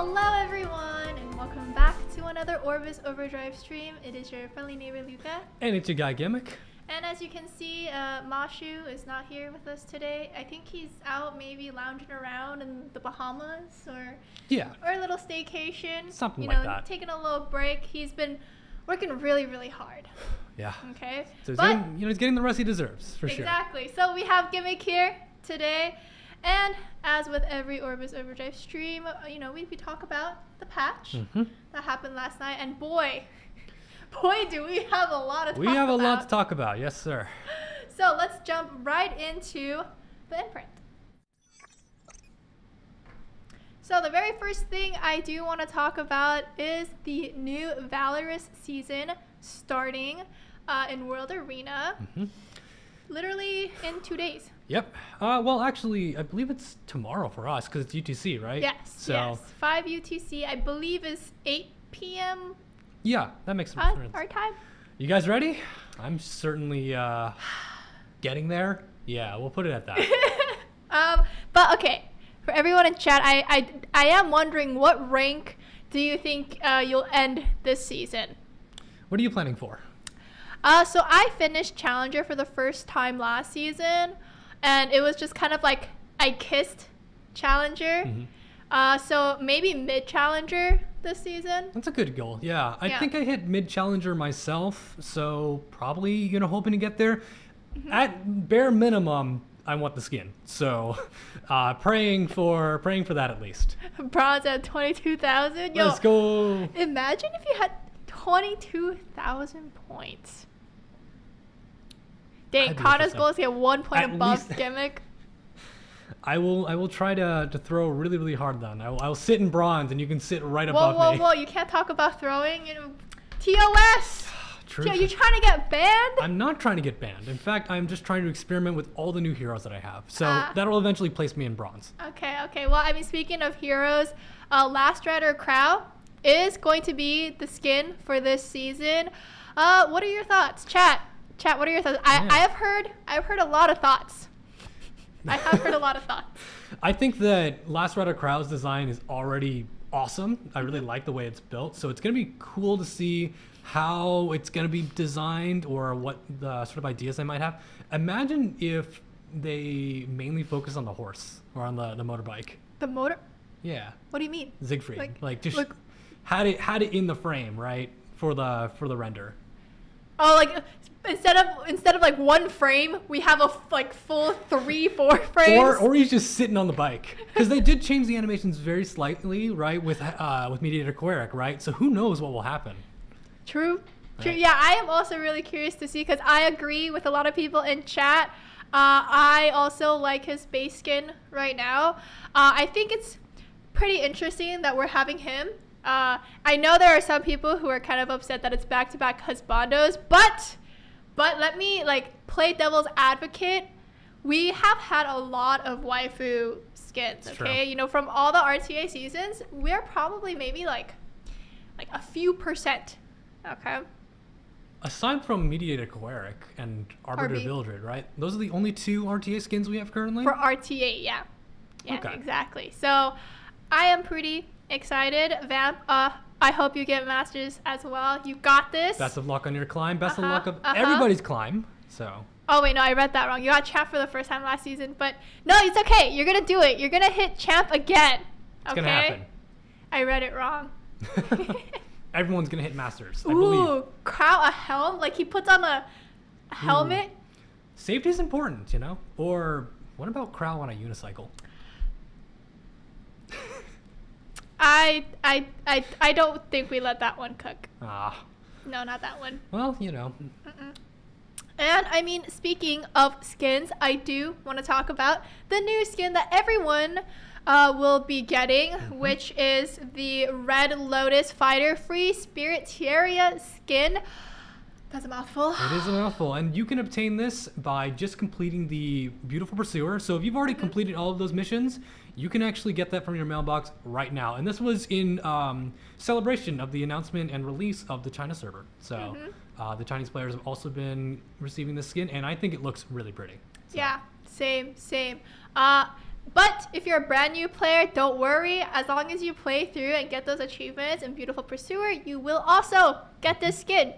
Hello everyone, and welcome back to another Orbis Overdrive stream. It is your friendly neighbor Luka. And it's your guy Gimmick. And as you can see, Mashu is not here with us today. I think he's out maybe lounging around in the Bahamas or a little staycation. Something like that. Taking a little break. He's been working really, really hard. Yeah. Okay. So he's getting the rest he deserves, for sure. Exactly. So we have Gimmick here today. And as with every Orbis Overdrive stream, we talk about the patch that happened last night. And boy, do we have a lot to talk about. We have a lot to talk about, yes, sir. So let's jump right into the imprint. So the very first thing I do want to talk about is the new Valorous season starting in World Arena. Literally in 2 days. Yep. Well, actually, I believe it's tomorrow for us because it's UTC, right? Yes. 5 UTC, I believe, is 8 p.m. Yeah, that makes sense. Our time. You guys ready? I'm certainly getting there. Yeah, we'll put it at that. But okay, for everyone in chat, I am wondering what rank do you think you'll end this season? What are you planning for? So I finished Challenger for the first time last season, and it was just kind of like I kissed Challenger. So maybe mid-Challenger this season. That's a good goal. Yeah, I think I hit mid-Challenger myself, so probably hoping to get there. At bare minimum, I want the skin. So praying for that at least. Bronze at 22,000. Let's go. Imagine if you had 22,000 points. Dang, Canna's goal is to get 1 point above Gimmick. I will try to throw really, really hard then. I'll sit in bronze and you can sit right above me. Whoa, you can't talk about throwing. TOS! True. Are you trying to get banned? I'm not trying to get banned. In fact, I'm just trying to experiment with all the new heroes that I have. So that'll eventually place me in bronze. Okay. Well, I mean, speaking of heroes, Last Rider Crow is going to be the skin for this season. What are your thoughts? Chat, what are your thoughts? I've heard a lot of thoughts. I have heard a lot of thoughts. I think that Last Rider Crow's design is already awesome. I really like the way it's built. So it's going to be cool to see how it's going to be designed or what the sort of ideas they might have. Imagine if they mainly focus on the horse or on the motorbike. The motor? Yeah. What do you mean? Siegfried. Had it in the frame, right? For the render. Oh, like instead of like one frame, we have a full 3-4 frames. Or he's just sitting on the bike. Because they did change the animations very slightly, right? With Mediator Queric, right? So who knows what will happen? True. Yeah, I am also really curious to see because I agree with a lot of people in chat. I also like his base skin right now. I think it's pretty interesting that we're having him. I know there are some people who are kind of upset that it's back-to-back husbandos, but let me play devil's advocate. We have had a lot of waifu skins, okay? True. From all the RTA seasons, we're probably maybe like a few percent, okay? Aside from Mediator Queric and Arbiter Vildred, right? Those are the only 2 RTA skins we have currently? For RTA, yeah. Yeah, okay. Exactly. So I am pretty excited. Vamp, I hope you get Masters as well. You got this. Best of luck on your climb. Best of luck of everybody's climb. So. Oh, wait, no, I read that wrong. You got champ for the first time last season, but no, it's okay. You're going to do it. You're going to hit champ again. It's going to happen. I read it wrong. Everyone's going to hit Masters, I believe. believe. Crow a helm? Like he puts on a helmet? Safety is important, Or what about Crow on a unicycle? I don't think we let that one cook. No, not that one. Well, And I mean, speaking of skins, I do want to talk about the new skin that everyone will be getting, which is the Red Lotus Fighter Free Spirit Tiara skin. That's a mouthful. It is a mouthful. And you can obtain this by just completing the Beautiful Pursuer. So if you've already completed all of those missions, you can actually get that from your mailbox right now. And this was in celebration of the announcement and release of the China server. So the Chinese players have also been receiving this skin, and I think it looks really pretty. So. Yeah, same. But if you're a brand new player, don't worry. As long as you play through and get those achievements in Beautiful Pursuer, you will also get this skin.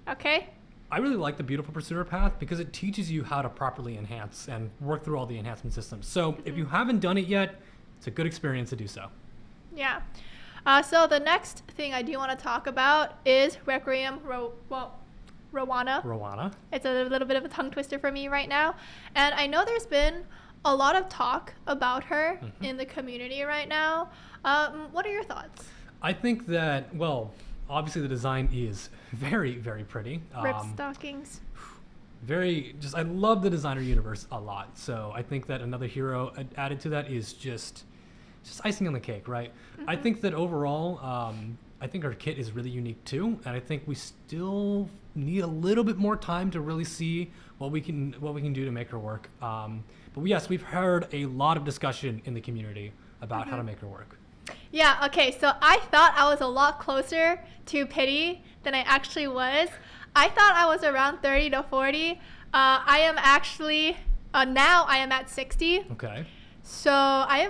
Okay? I really like the Beautiful Pursuer path because it teaches you how to properly enhance and work through all the enhancement systems. So if you haven't done it yet, it's a good experience to do so. Yeah. So the next thing I do want to talk about is Requiem Rowana. Rowana. It's a little bit of a tongue twister for me right now. And I know there's been a lot of talk about her in the community right now. What are your thoughts? I think that, well, obviously the design is very, very pretty. Rip stockings. I love the designer universe a lot. So I think that another hero added to that is just icing on the cake, right? I think that overall, I think our kit is really unique too, and I think we still need a little bit more time to really see what we can do to make her work. But yes, we've heard a lot of discussion in the community about how to make her work. Yeah, okay, so I thought I was a lot closer to pity than I actually was. I thought I was around 30 to 40. I am actually, now I am at 60. Okay. So I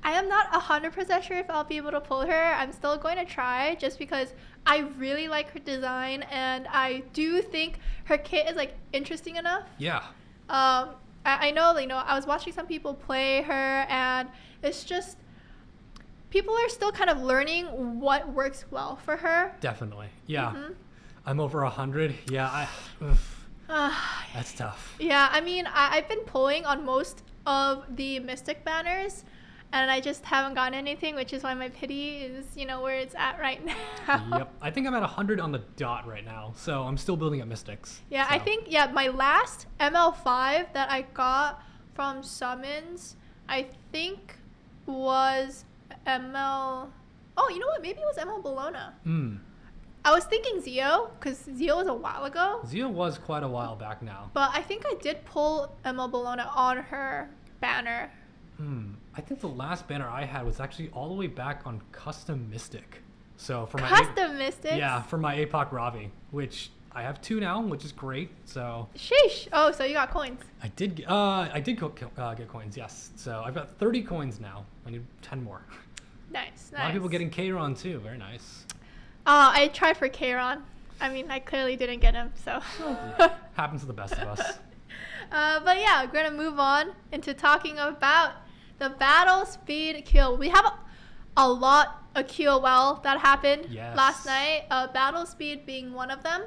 am not 100% sure if I'll be able to pull her. I'm still going to try just because I really like her design and I do think her kit is like interesting enough. Yeah. I know, I was watching some people play her and it's just, people are still kind of learning what works well for her. Definitely. Yeah. I'm over 100. Yeah. That's tough. Yeah, I mean, I've been pulling on most of the Mystic banners and I just haven't gotten anything, which is why my pity is, where it's at right now. Yep. I think I'm at 100 on the dot right now, so I'm still building up Mystics. Yeah, so. I think, my last ML5 that I got from Summons, I think was ML... Oh, you know what? Maybe it was ML Bologna. I was thinking Zio, because Zio was a while ago. Zio was quite a while back now. But I think I did pull ML Bologna on her banner. I think the last banner I had was actually all the way back on Custom Mystic. So for my Custom Mystic? Yeah, for my APOC Ravi, which I have 2 now, which is great. So sheesh. Oh, so you got coins. I did get coins, yes. So I've got 30 coins now. I need 10 more. Nice. A lot of people getting Kairon too. Very nice. I tried for Kairon. I mean, I clearly didn't get him, so. Happens to the best of us. But yeah, we're going to move on into talking about the battle speed kill. We have a lot of QOL that happened last night. Battle speed being one of them.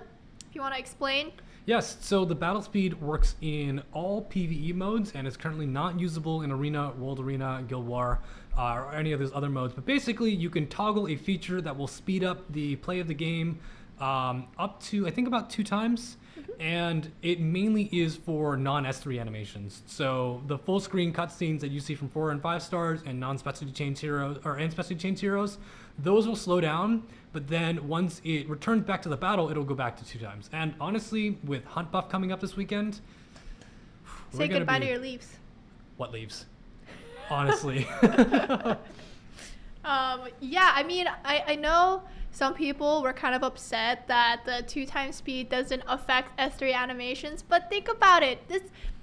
If you want to explain. Yes, so the battle speed works in all PvE modes and is currently not usable in Arena, World Arena, Guild War, or any of those other modes. But basically, you can toggle a feature that will speed up the play of the game up to, I think, about 2 times. And it mainly is for non-S3 animations. So the full screen cutscenes that you see from 4 and 5 stars and non-specialty changed heroes and specialty changed heroes, those will slow down. But then once it returns back to the battle, it'll go back to 2 times. And honestly, with Hunt Buff coming up this weekend, say goodbye to your leaves. What leaves? Honestly. Yeah, I mean, I know some people were kind of upset that the 2 times speed doesn't affect S3 animations, but think about it.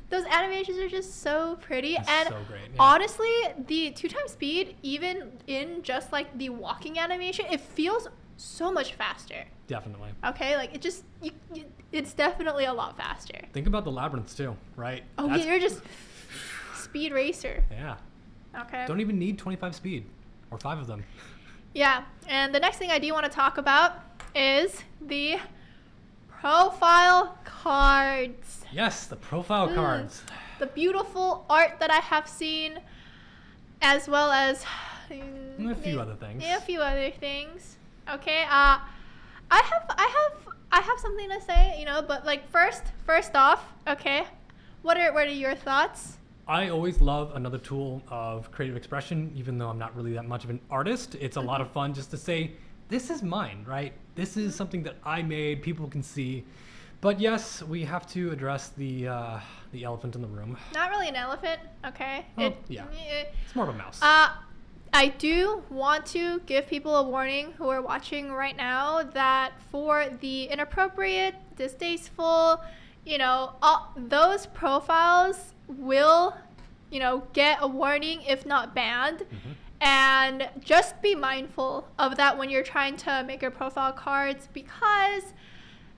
Those animations are just so pretty. It's and so great, yeah. Honestly, the 2 times speed, even in just like the walking animation, it feels so much faster. Definitely. Okay, like it just, it's definitely a lot faster. Think about the labyrinths too, right? Oh, yeah, you're just speed racer. Yeah. Okay. Don't even need 25 speed or 5 of them. Yeah, and the next thing I do want to talk about is the profile cards. Yes, the profile cards. The beautiful art that I have seen, as well as a few other things. Yeah, a few other things. Okay. I have something to say, but like first off, okay. What are your thoughts? I always love another tool of creative expression, even though I'm not really that much of an artist. It's a lot of fun just to say, this is mine, right? This is something that I made, people can see. But yes, we have to address the elephant in the room. Not really an elephant, okay? Well, it's more of a mouse. I do want to give people a warning who are watching right now that for the inappropriate, distasteful, those profiles will get a warning, if not banned. And just be mindful of that when you're trying to make your profile cards, because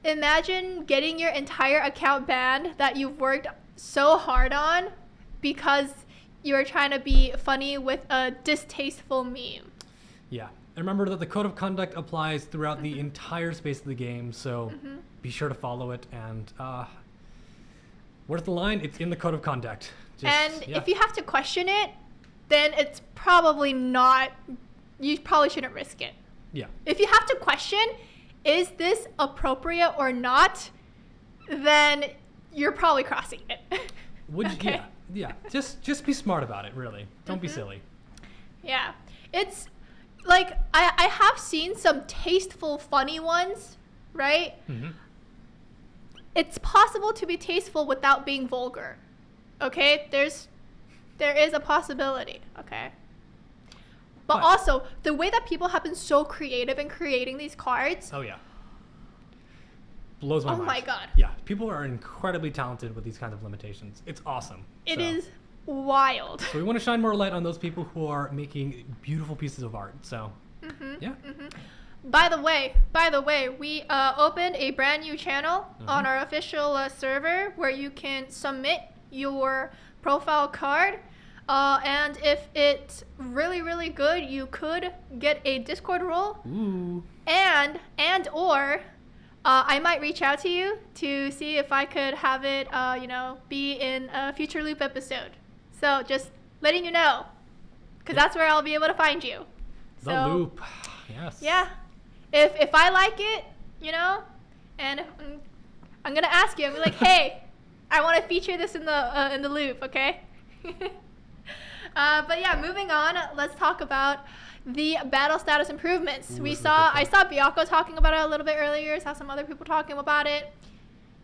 imagine getting your entire account banned that you've worked so hard on because you're trying to be funny with a distasteful meme. Yeah. And remember that the code of conduct applies throughout the entire space of the game, so be sure to follow it. And where's the line? It's in the code of conduct. If you have to question it, then it's probably not, you probably shouldn't risk it. Yeah. If you have to question, is this appropriate or not, then you're probably crossing it. Okay. Yeah. Just be smart about it, really. Don't be silly. Yeah. It's like, I have seen some tasteful, funny ones, right? It's possible to be tasteful without being vulgar. Okay? There is a possibility, okay? But also, the way that people have been so creative in creating these cards. Oh, yeah. Blows my mind. Oh, my God. Yeah. People are incredibly talented with these kinds of limitations. It's awesome. It is wild. So we want to shine more light on those people who are making beautiful pieces of art. So, yeah. By the way, we opened a brand new channel on our official server where you can submit your profile card. And if it's really, really good, you could get a Discord role. Ooh. Or I might reach out to you to see if I could have it, be in a future Loop episode. So just letting you know, because that's where I'll be able to find you. The Loop. Yes. Yeah. If I like it, and I'm gonna ask you. I'm like, hey, I want to feature this in the Loop, okay? But yeah, moving on. Let's talk about the battle status improvements. Ooh, I saw Biako talking about it a little bit earlier. Saw some other people talking about it,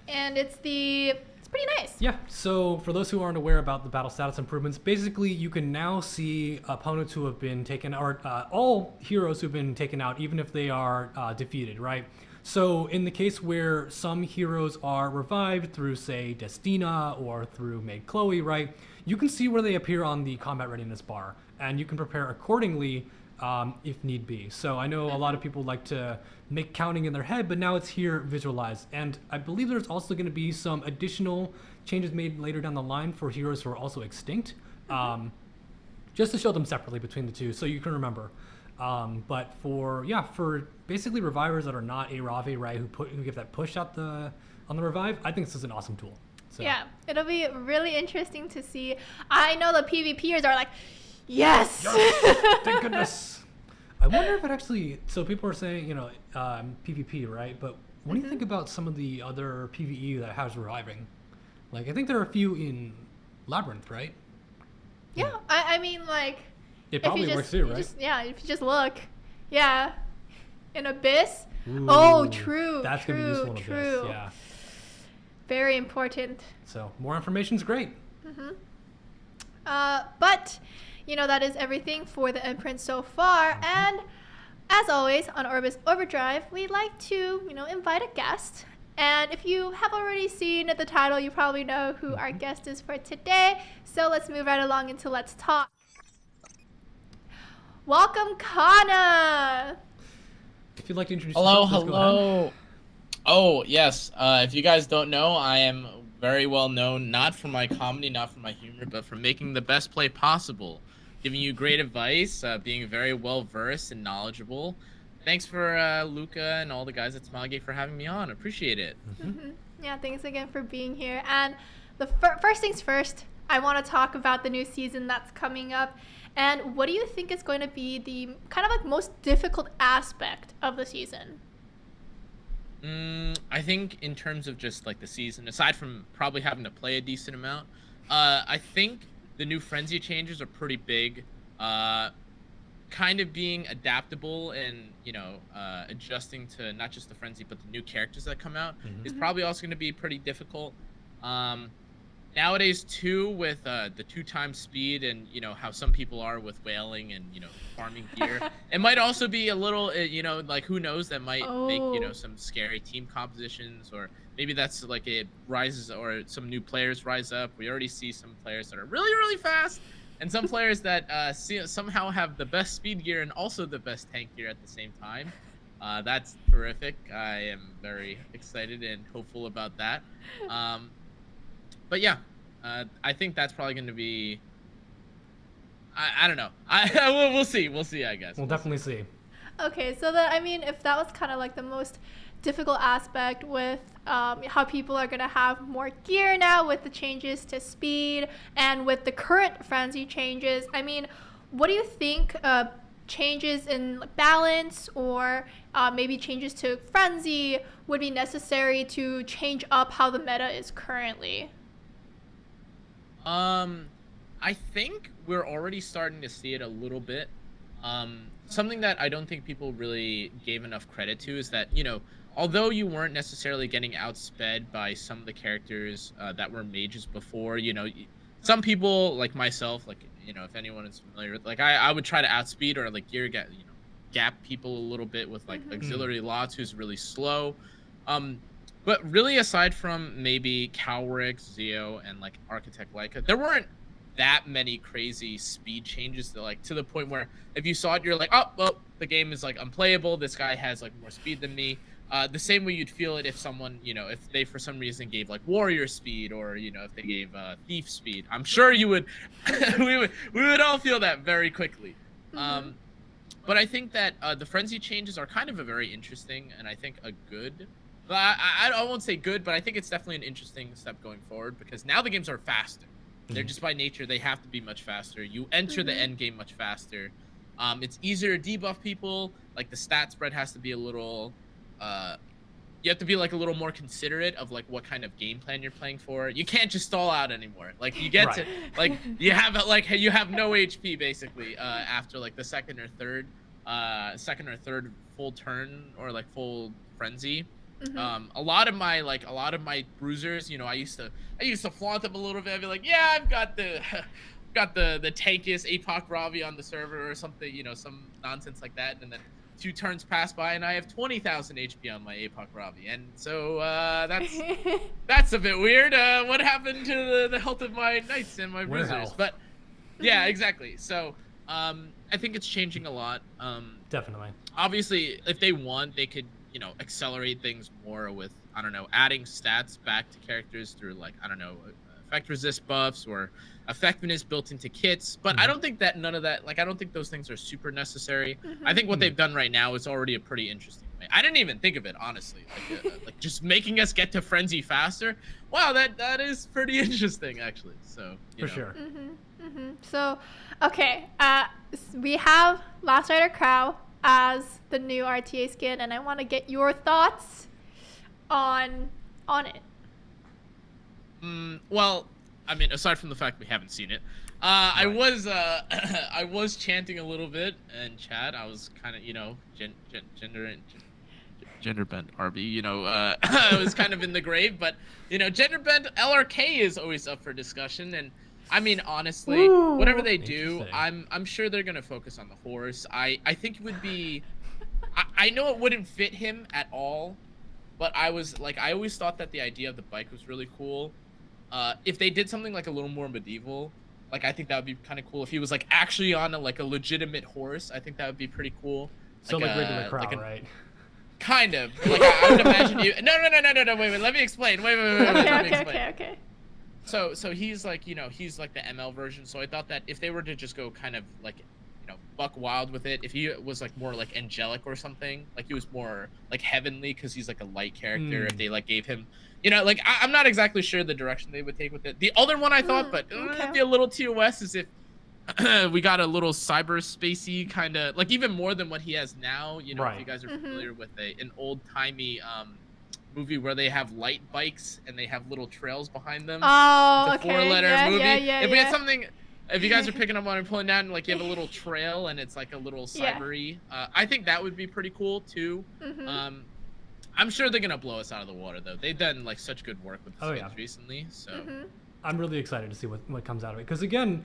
and it's pretty nice. Yeah, so for those who aren't aware about the battle status improvements, basically you can now see opponents who have been taken, or all heroes who've been taken out, even if they are defeated, right? So in the case where some heroes are revived through, say, Destina or through Maid Chloe, right? You can see where they appear on the combat readiness bar, and you can prepare accordingly if need be. So I know a lot of people like to make counting in their head, but now it's here visualized. And I believe there's also going to be some additional changes made later down the line for heroes who are also extinct, just to show them separately between the two, so you can remember. But for basically revivers that are not a Rave, right, who give that push out on the revive, I think this is an awesome tool. So. Yeah, it'll be really interesting to see. I know the PvPers are like, yes! Thank goodness. I wonder if it actually, so people are saying, PvP, right? But what do you think about some of the other PvE that has reviving? Like, I think there are a few in Labyrinth, right? Yeah, I mean, like... It probably works too, right? If you just look. Yeah. In Abyss? Ooh, oh, true. That's going to be useful in Abyss, yeah. Very important. So, more information's great. But, that is everything for the imprint so far. And, as always, on Orbis Overdrive, we like to, invite a guest. And if you have already seen the title, you probably know who our guest is for today. So, let's move right along into Let's Talk. Welcome, Cannaa! If you'd like to introduce yourself, go ahead. Oh, yes. If you guys don't know, I am very well known, not for my comedy, not for my humor, but for making the best play possible, giving you great advice, being very well-versed and knowledgeable. Thanks for Luka and all the guys at Smiley for having me on. Appreciate it. Yeah, thanks again for being here. And the first things first, I want to talk about the new season that's coming up. And what do you think is going to be the kind of like most difficult aspect of the season? I think in terms of just like the season, aside from probably having to play a decent amount, I think the new frenzy changes are pretty big. Kind of being adaptable and adjusting to not just the frenzy but the new characters that come out is probably also going to be pretty difficult. nowadays too, with the 2 times speed and how some people are with whaling and farming gear, it might also be a little like who knows, that might make Oh. some scary team compositions, or maybe that's like it rises, or some new players rise up. We already see some players that are really fast, and some players that somehow have the best speed gear and also the best tank gear at the same time. That's terrific. I am very excited and hopeful about that. But yeah, I think that's probably going to be. I don't know. We'll see. We'll see. I guess We'll definitely see. Okay, so then I mean, if that was kind of like the most difficult aspect with how people are gonna have more gear now with the changes to speed and with the current frenzy changes, I mean, what do you think changes in balance or maybe changes to frenzy would be necessary to change up how the meta is currently? I think we're already starting to see it a little bit. Something that I don't think people really gave enough credit to is that, although you weren't necessarily getting outsped by some of the characters that were mages before, some people like myself, like, if anyone is familiar with, like, I would try to outspeed or like gear gap people a little bit with like auxiliary lots who's really slow. But really, aside from maybe Calric, Zeo, and like Architect Leica, there weren't that many crazy speed changes that, like, to the point where if you saw it, you're like, oh, well, the game is like unplayable. This guy has like more speed than me. The same way you'd feel it if someone, if they for some reason gave like warrior speed, or if they gave thief speed. I'm sure you would, we would all feel that very quickly. But I think that the frenzy changes are kind of a very interesting, and I think a good. I won't say good, but I think it's definitely an interesting step going forward, because now the games are faster. They're just by nature, they have to be much faster. You enter the end game much faster. It's easier to debuff people. Like, the stat spread has to be a little. You have to be like a little more considerate of like what kind of game plan you're playing for. You can't just stall out anymore. Like, you get to like you have no HP basically after like the second or third full turn or like full frenzy. A lot of my bruisers, I used to flaunt them a little bit. I'd be like, yeah, I've got the tankiest APOC Ravi on the server or something, some nonsense like that. And then 2 turns pass by and I have 20,000 HP on my APOC Ravi. And so that's a bit weird. What happened to the health of my knights and my bruisers? But yeah, exactly. So I think it's changing a lot. Definitely. Obviously, if they want, they could accelerate things more with, I don't know, adding stats back to characters through, like, I don't know, effect resist buffs or effectiveness built into kits. But I don't think that none of that, like, I don't think those things are super necessary. I think what they've done right now is already a pretty interesting way. I didn't even think of it, honestly. Like just making us get to frenzy faster. Wow, that is pretty interesting, actually. So for sure. So, okay, we have Last Rider Crow as the new RTA skin, and I want to get your thoughts on it. Well, I mean, aside from the fact we haven't seen it, I was chanting a little bit in chat. I was kind of, gender bent RB, I was kind of in the grave, but gender bent LRK is always up for discussion. And I mean, honestly, whatever they do, I'm sure they're gonna focus on the horse. I think it would be, I know it wouldn't fit him at all, but I always thought that the idea of the bike was really cool. If they did something like a little more medieval, like, I think that would be kind of cool. If he was like actually on a legitimate horse, I think that would be pretty cool. So like regular Crow, right? Kind of. Like, I would imagine you. No. Wait. Let me explain. Wait. Okay. So he's like, he's like the ML version. So I thought that if they were to just go kind of like, buck wild with it, if he was like more like angelic or something, like he was more like heavenly because he's like a light character. If they like gave him, like, I'm not exactly sure the direction they would take with it. The other one I thought, but it'd be a little TOS, is if we got a little cyberspacey kind of, like, even more than what he has now. If you guys are familiar with an old timey movie where they have light bikes and they have little trails behind them. Oh, it's a okay. 4-letter movie. Yeah. If we had something, if you guys are picking up on and pulling down, like, you have a little trail and it's like a little cybery, I think that would be pretty cool too. I'm sure they're gonna blow us out of the water though. They've done like such good work with the skins recently, so I'm really excited to see what comes out of it. Because again,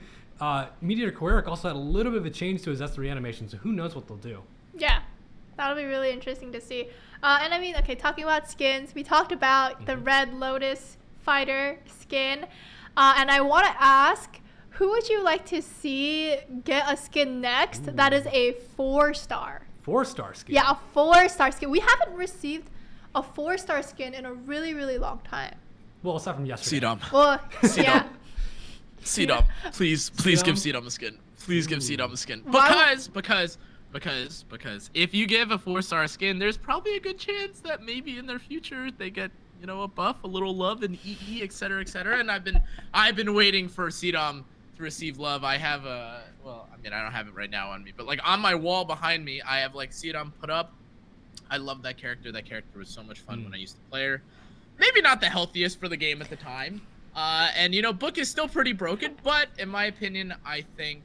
Meteor Quirk also had a little bit of a change to his S3 animation, so who knows what they'll do. Yeah, that'll be really interesting to see. And I mean, okay, talking about skins, we talked about the Red Lotus fighter skin. And I want to ask, who would you like to see get a skin next that is a 4-star? 4-star skin? Yeah, a 4-star skin. We haven't received a 4-star skin in a really, really long time. Well, aside from yesterday. CDOM. Well, yeah. CDOM. Please give CDOM a skin. Please give CDOM a skin. Because if you give a 4-star skin, there's probably a good chance that maybe in their future they get, you know, a buff, a little love in EE, etc., etc. And I've been waiting for CDOM to receive love. I have I don't have it right now on me, but like on my wall behind me, I have like CDOM put up. I love that character. That character was so much fun when I used to play her. Maybe not the healthiest for the game at the time. And you know, Book is still pretty broken, but in my opinion, I think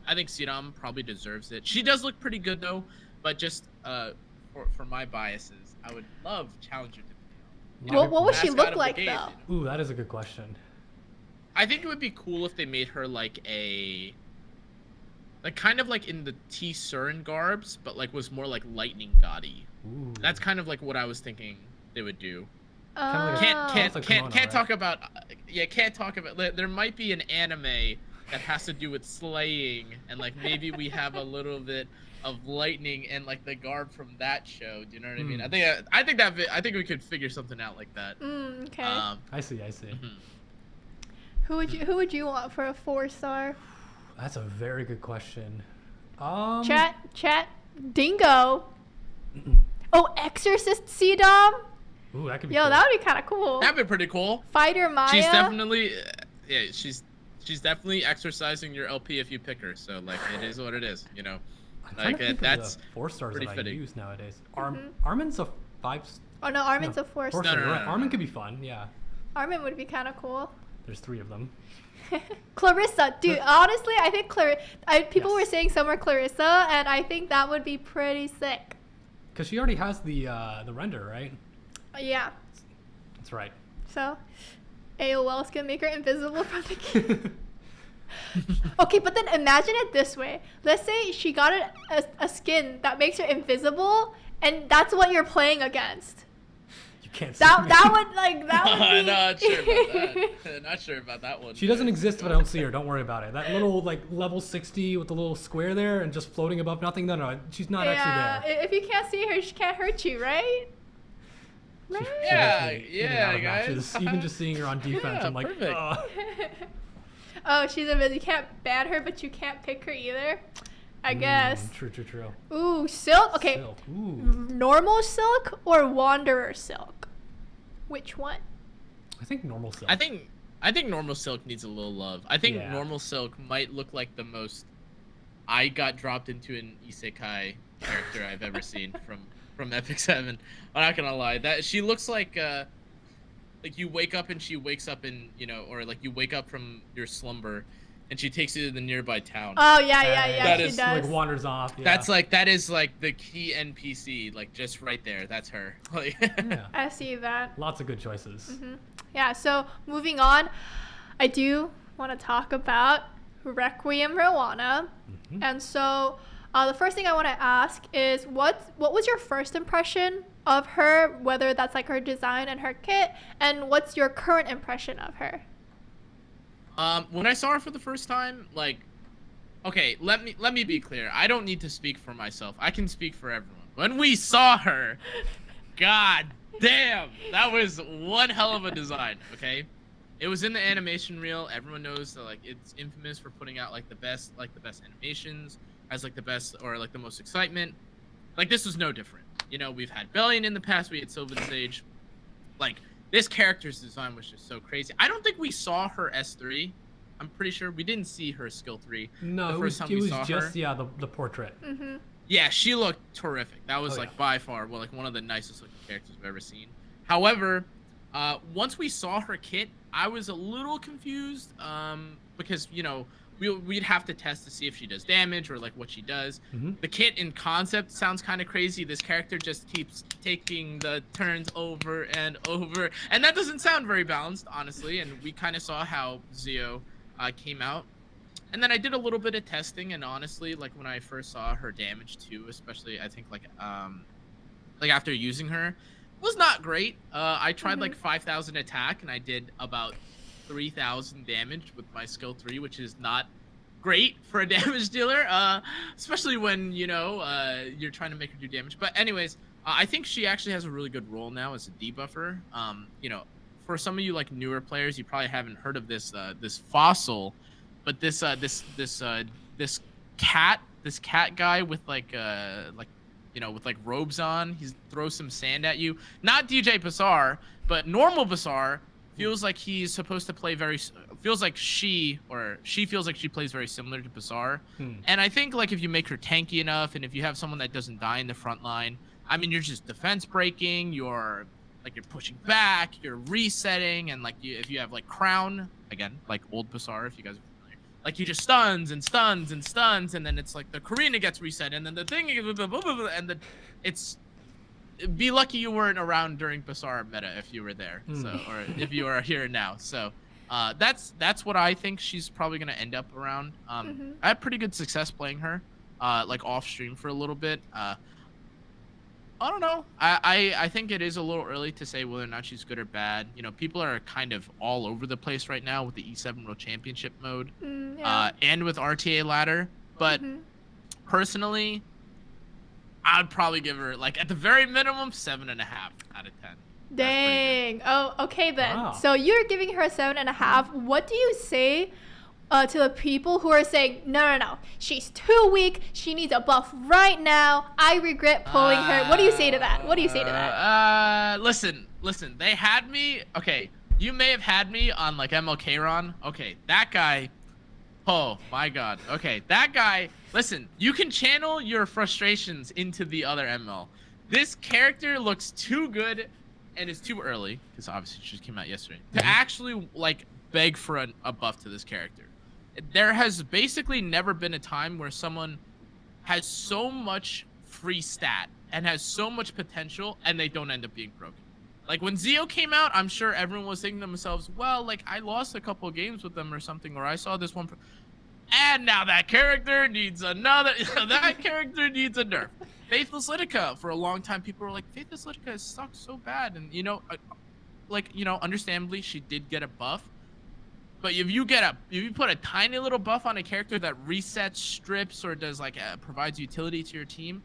CDOM probably deserves it. She does look pretty good though, but just for my biases, I would love Challenger to be. What would she look like though? Ooh, that is a good question. I think it would be cool if they made her like kind of like in the T Surin garbs, but like was more like lightning gaudy. Ooh. That's kind of like what I was thinking they would do. Can't talk about there might be an anime that has to do with slaying, and like maybe we have a little bit of lightning and like the garb from that show. Do you know what I mean? I think we could figure something out like that. Okay. I see. Mm-hmm. Who would you want for a 4-star? That's a very good question. Chat, Dingo. Oh, Exorcist CDOM. Ooh, that could be Yo, cool. that would be kind of cool. That'd be pretty cool. Fighter Maya. She's definitely, she's definitely exercising your LP if you pick her. So like, it is what it is, you know. Like that's 4-stars that fitting. I use nowadays. Armin's a 5. Oh no, Armin's a 4-star. No. Right. Armin could be fun. Yeah. Armin would be kind of cool. There's 3 of them. Clarissa, dude. Honestly, I think people were saying Summer Clarissa, and I think that would be pretty sick. Because she already has the render, right? Yeah. That's right. So, AOL's gonna make her invisible from the game. Okay, but then imagine it this way. Let's say she got a skin that makes her invisible, and that's what you're playing against. You can't see That me. that would be... Not sure about that one. She doesn't exist if I don't see her. Don't worry about it. That little like level 60 with the little square there and just floating above nothing. No, she's not actually there. If you can't see her, she can't hurt you, right? Right? Yeah, guys. Matches. Even just seeing her on defense, Yeah, I'm like, perfect. Oh, she's invisible. You can't ban her, but you can't pick her either. I guess. True. Ooh, silk. Okay. Silk. Ooh. Normal silk or wanderer silk? Which one? I think normal silk. I think normal silk needs a little love. I think Yeah. normal silk might look like the most I got dropped into an isekai character I've ever seen from Epic 7. I'm not gonna lie. That she looks like you wake up and she wakes up in, you know, or like you wake up from your slumber and she takes you to the nearby town. Oh yeah, That she is, does. Like wanders off. Yeah. That is like the key NPC, like just right there. That's her. Like Yeah. I see that. Lots of good choices. Yeah. So moving on, I do want to talk about Requiem Rowana, and so the first thing I want to ask is what was your first impression of her, whether that's like her design and her kit, and what's your current impression of her? When I saw her for the first time, like, okay, let me be clear. I don't need to speak for myself. I can speak for everyone. When we saw her, god damn, that was one hell of a design, okay? It was in the animation reel. Everyone knows that like it's infamous for putting out like the best animations, has like the best or like the most excitement. Like this was no different. You know, we've had Bellion in the past, we had Sylvan Sage. Like this character's design was just so crazy. I don't think we saw her S3. I'm pretty sure we didn't see her skill 3. No, the it first was time we saw just her. the portrait. Yeah, she looked terrific. That was by far like one of the nicest looking characters I've ever seen. However, once we saw her kit, I was a little confused because, you know, we'd have to test to see if she does damage or like what she does. Mm-hmm. The kit in concept sounds kind of crazy. This character just keeps taking the turns over and over, and that doesn't sound very balanced, honestly. And we kind of saw how Zio came out. And then I did a little bit of testing, and honestly, like when I first saw her damage too, especially I think like after using her, was not great. I tried like 5,000 attack, and I did about 3,000 damage with my skill 3, which is not great for a damage dealer, especially when you're trying to make her do damage. But anyways, I think she actually has a really good role now as a debuffer. For some of you like newer players, you probably haven't heard of this fossil, but this cat guy with with like robes on, he throws some sand at you. Not DJ Bazaar, but normal Bazaar feels like he's supposed to play feels like she feels like she plays very similar to Bazaar. And I think like if you make her tanky enough, and if you have someone that doesn't die in the front line, I mean, you're just defense breaking, you're pushing back, you're resetting, and like if you have like Crown, again, like old Bazaar, if you guys are familiar, like he just stuns and stuns and stuns, and then it's like the Karina gets reset, and then the thing, and then it's, be lucky you weren't around during Bazaar meta if you were there, or if you are here now. So that's what I think she's probably gonna end up around. I had pretty good success playing her, like off stream for a little bit. I don't know. I think it is a little early to say whether or not she's good or bad. People are kind of all over the place right now with the E7 World Championship mode, and with RTA ladder. But personally, I'd probably give her, like, at the very minimum, 7.5 out of 10. Dang. Oh, okay then. Wow. So you're giving her 7.5. What do you say to the people who are saying, no, she's too weak, she needs a buff right now, I regret pulling her? What do you say to that? Listen, they had me. Okay, you may have had me on like MLK Ron. Okay, that guy. Oh my God. Okay, that guy. Listen, you can channel your frustrations into the other ML. This character looks too good, and it's too early because obviously she just came out yesterday to actually like beg for a buff to this character. There has basically never been a time where someone has so much free stat and has so much potential and they don't end up being broken. Like when Zio came out, I'm sure everyone was thinking to themselves, well, like I lost a couple of games with them or something, or I saw this one. And now that character needs another, that character needs a nerf. Faithless Litica, for a long time, people were like, Faithless Litica has sucked so bad. And, understandably, she did get a buff. But if you put a tiny little buff on a character that resets, strips, or does provides utility to your team,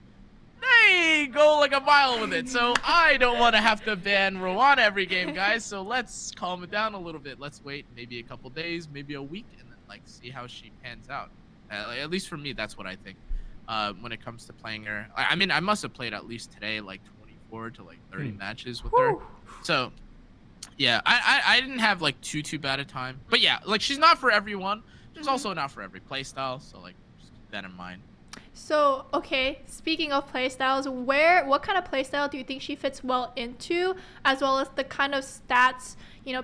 they go like a mile with it. So I don't want to have to ban Rowan every game, guys. So let's calm it down a little bit. Let's wait maybe a couple days, maybe a week, and then see how she pans out. At least for me, that's what I think. When it comes to playing her, I mean, I must have played at least today 24 to 30 matches with her. So. Yeah, I didn't have too bad a time, but yeah, she's not for everyone. She's also not for every playstyle, so just keep that in mind. So okay, speaking of playstyles, what kind of playstyle do you think she fits well into, as well as the kind of stats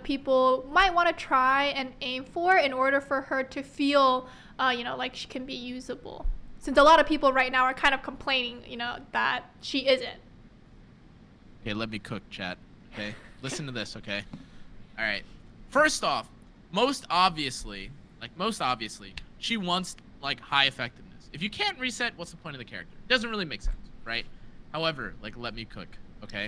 people might want to try and aim for in order for her to feel like she can be usable? Since a lot of people right now are kind of complaining, that she isn't. Okay, let me cook, chat. Okay. Listen to this, okay? All right. First off, most obviously, she wants high effectiveness. If you can't reset, what's the point of the character? It doesn't really make sense, right? However, let me cook, okay?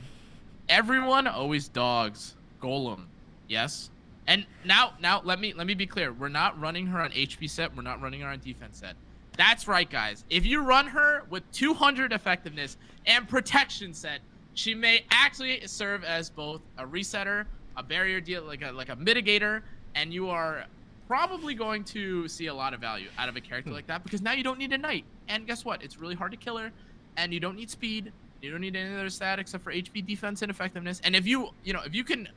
Everyone always dogs Golem, yes? And now let me be clear. We're not running her on HP set. We're not running her on defense set. That's right, guys. If you run her with 200 effectiveness and protection set, she may actually serve as both a resetter, a barrier deal, like a mitigator, and you are probably going to see a lot of value out of a character like that, because now you don't need a knight. And guess what? It's really hard to kill her, and you don't need speed. You don't need any other stat except for HP, defense, and effectiveness. And if you can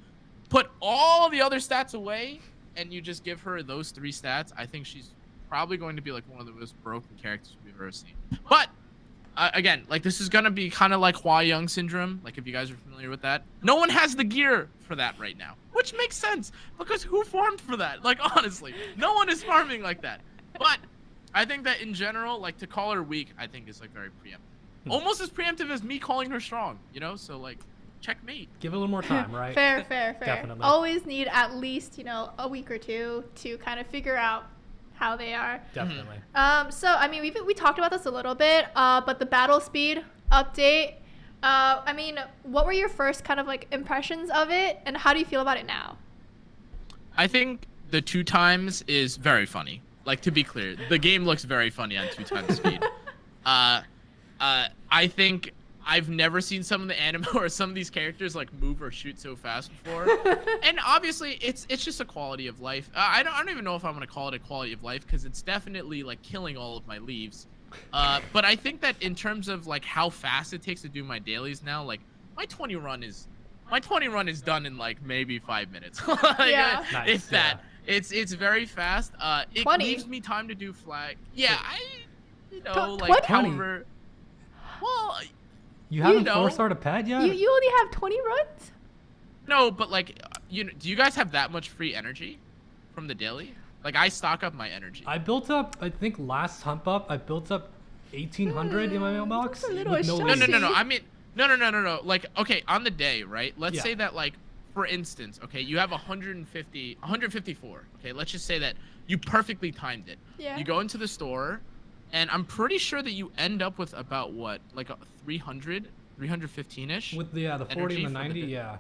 put all the other stats away and you just give her those 3 stats, I think she's probably going to be one of the most broken characters we've ever seen. But again, this is gonna be kind of like Hua Young syndrome, if you guys are familiar with that. No one has the gear for that right now, which makes sense because who farmed for that? Honestly, no one is farming like that. But I think that in general, like to call her weak, I think is like very preemptive. Almost as preemptive as me calling her strong, you know? So like checkmate. Give it a little more time, right? Fair. Definitely. Always need at least, a week or two to kind of figure out how they are. Definitely. So I mean, we talked about this a little bit, but the battle speed update. I mean, what were your first kind of like impressions of it, and how do you feel about it now? I think the 2 times is very funny. Like, to be clear, the game looks very funny on 2 times speed. I think I've never seen some of the anime or some of these characters like move or shoot so fast before. And obviously, it's just a quality of life. I don't even know if I'm gonna call it a quality of life because it's definitely like killing all of my leaves. But I think that in terms of like how fast it takes to do my dailies now, like my 20 run is done in like maybe 5 minutes. Like, Yeah. Nice, it's that. It's very fast. It 20? leaves me time to do flag. Yeah, like 20? however. Well, You haven't know, 4-starred a pet yet? You only have 20 runs? no, but like, do you guys have that much free energy from the daily? Like, I stock up my energy. I built up, I think last hump up, I built up 1,800 in my mailbox. that's a little with no shoddy. reason. No. I mean, no. Like, okay, on the day, right? Let's Yeah. say that, like, for instance, okay, you have 154. Okay, let's just say that you perfectly timed it. Yeah. You go into the store, and I'm pretty sure that you end up with about what, like, 315-ish. With the 40 and Energy the for 90, the- yeah.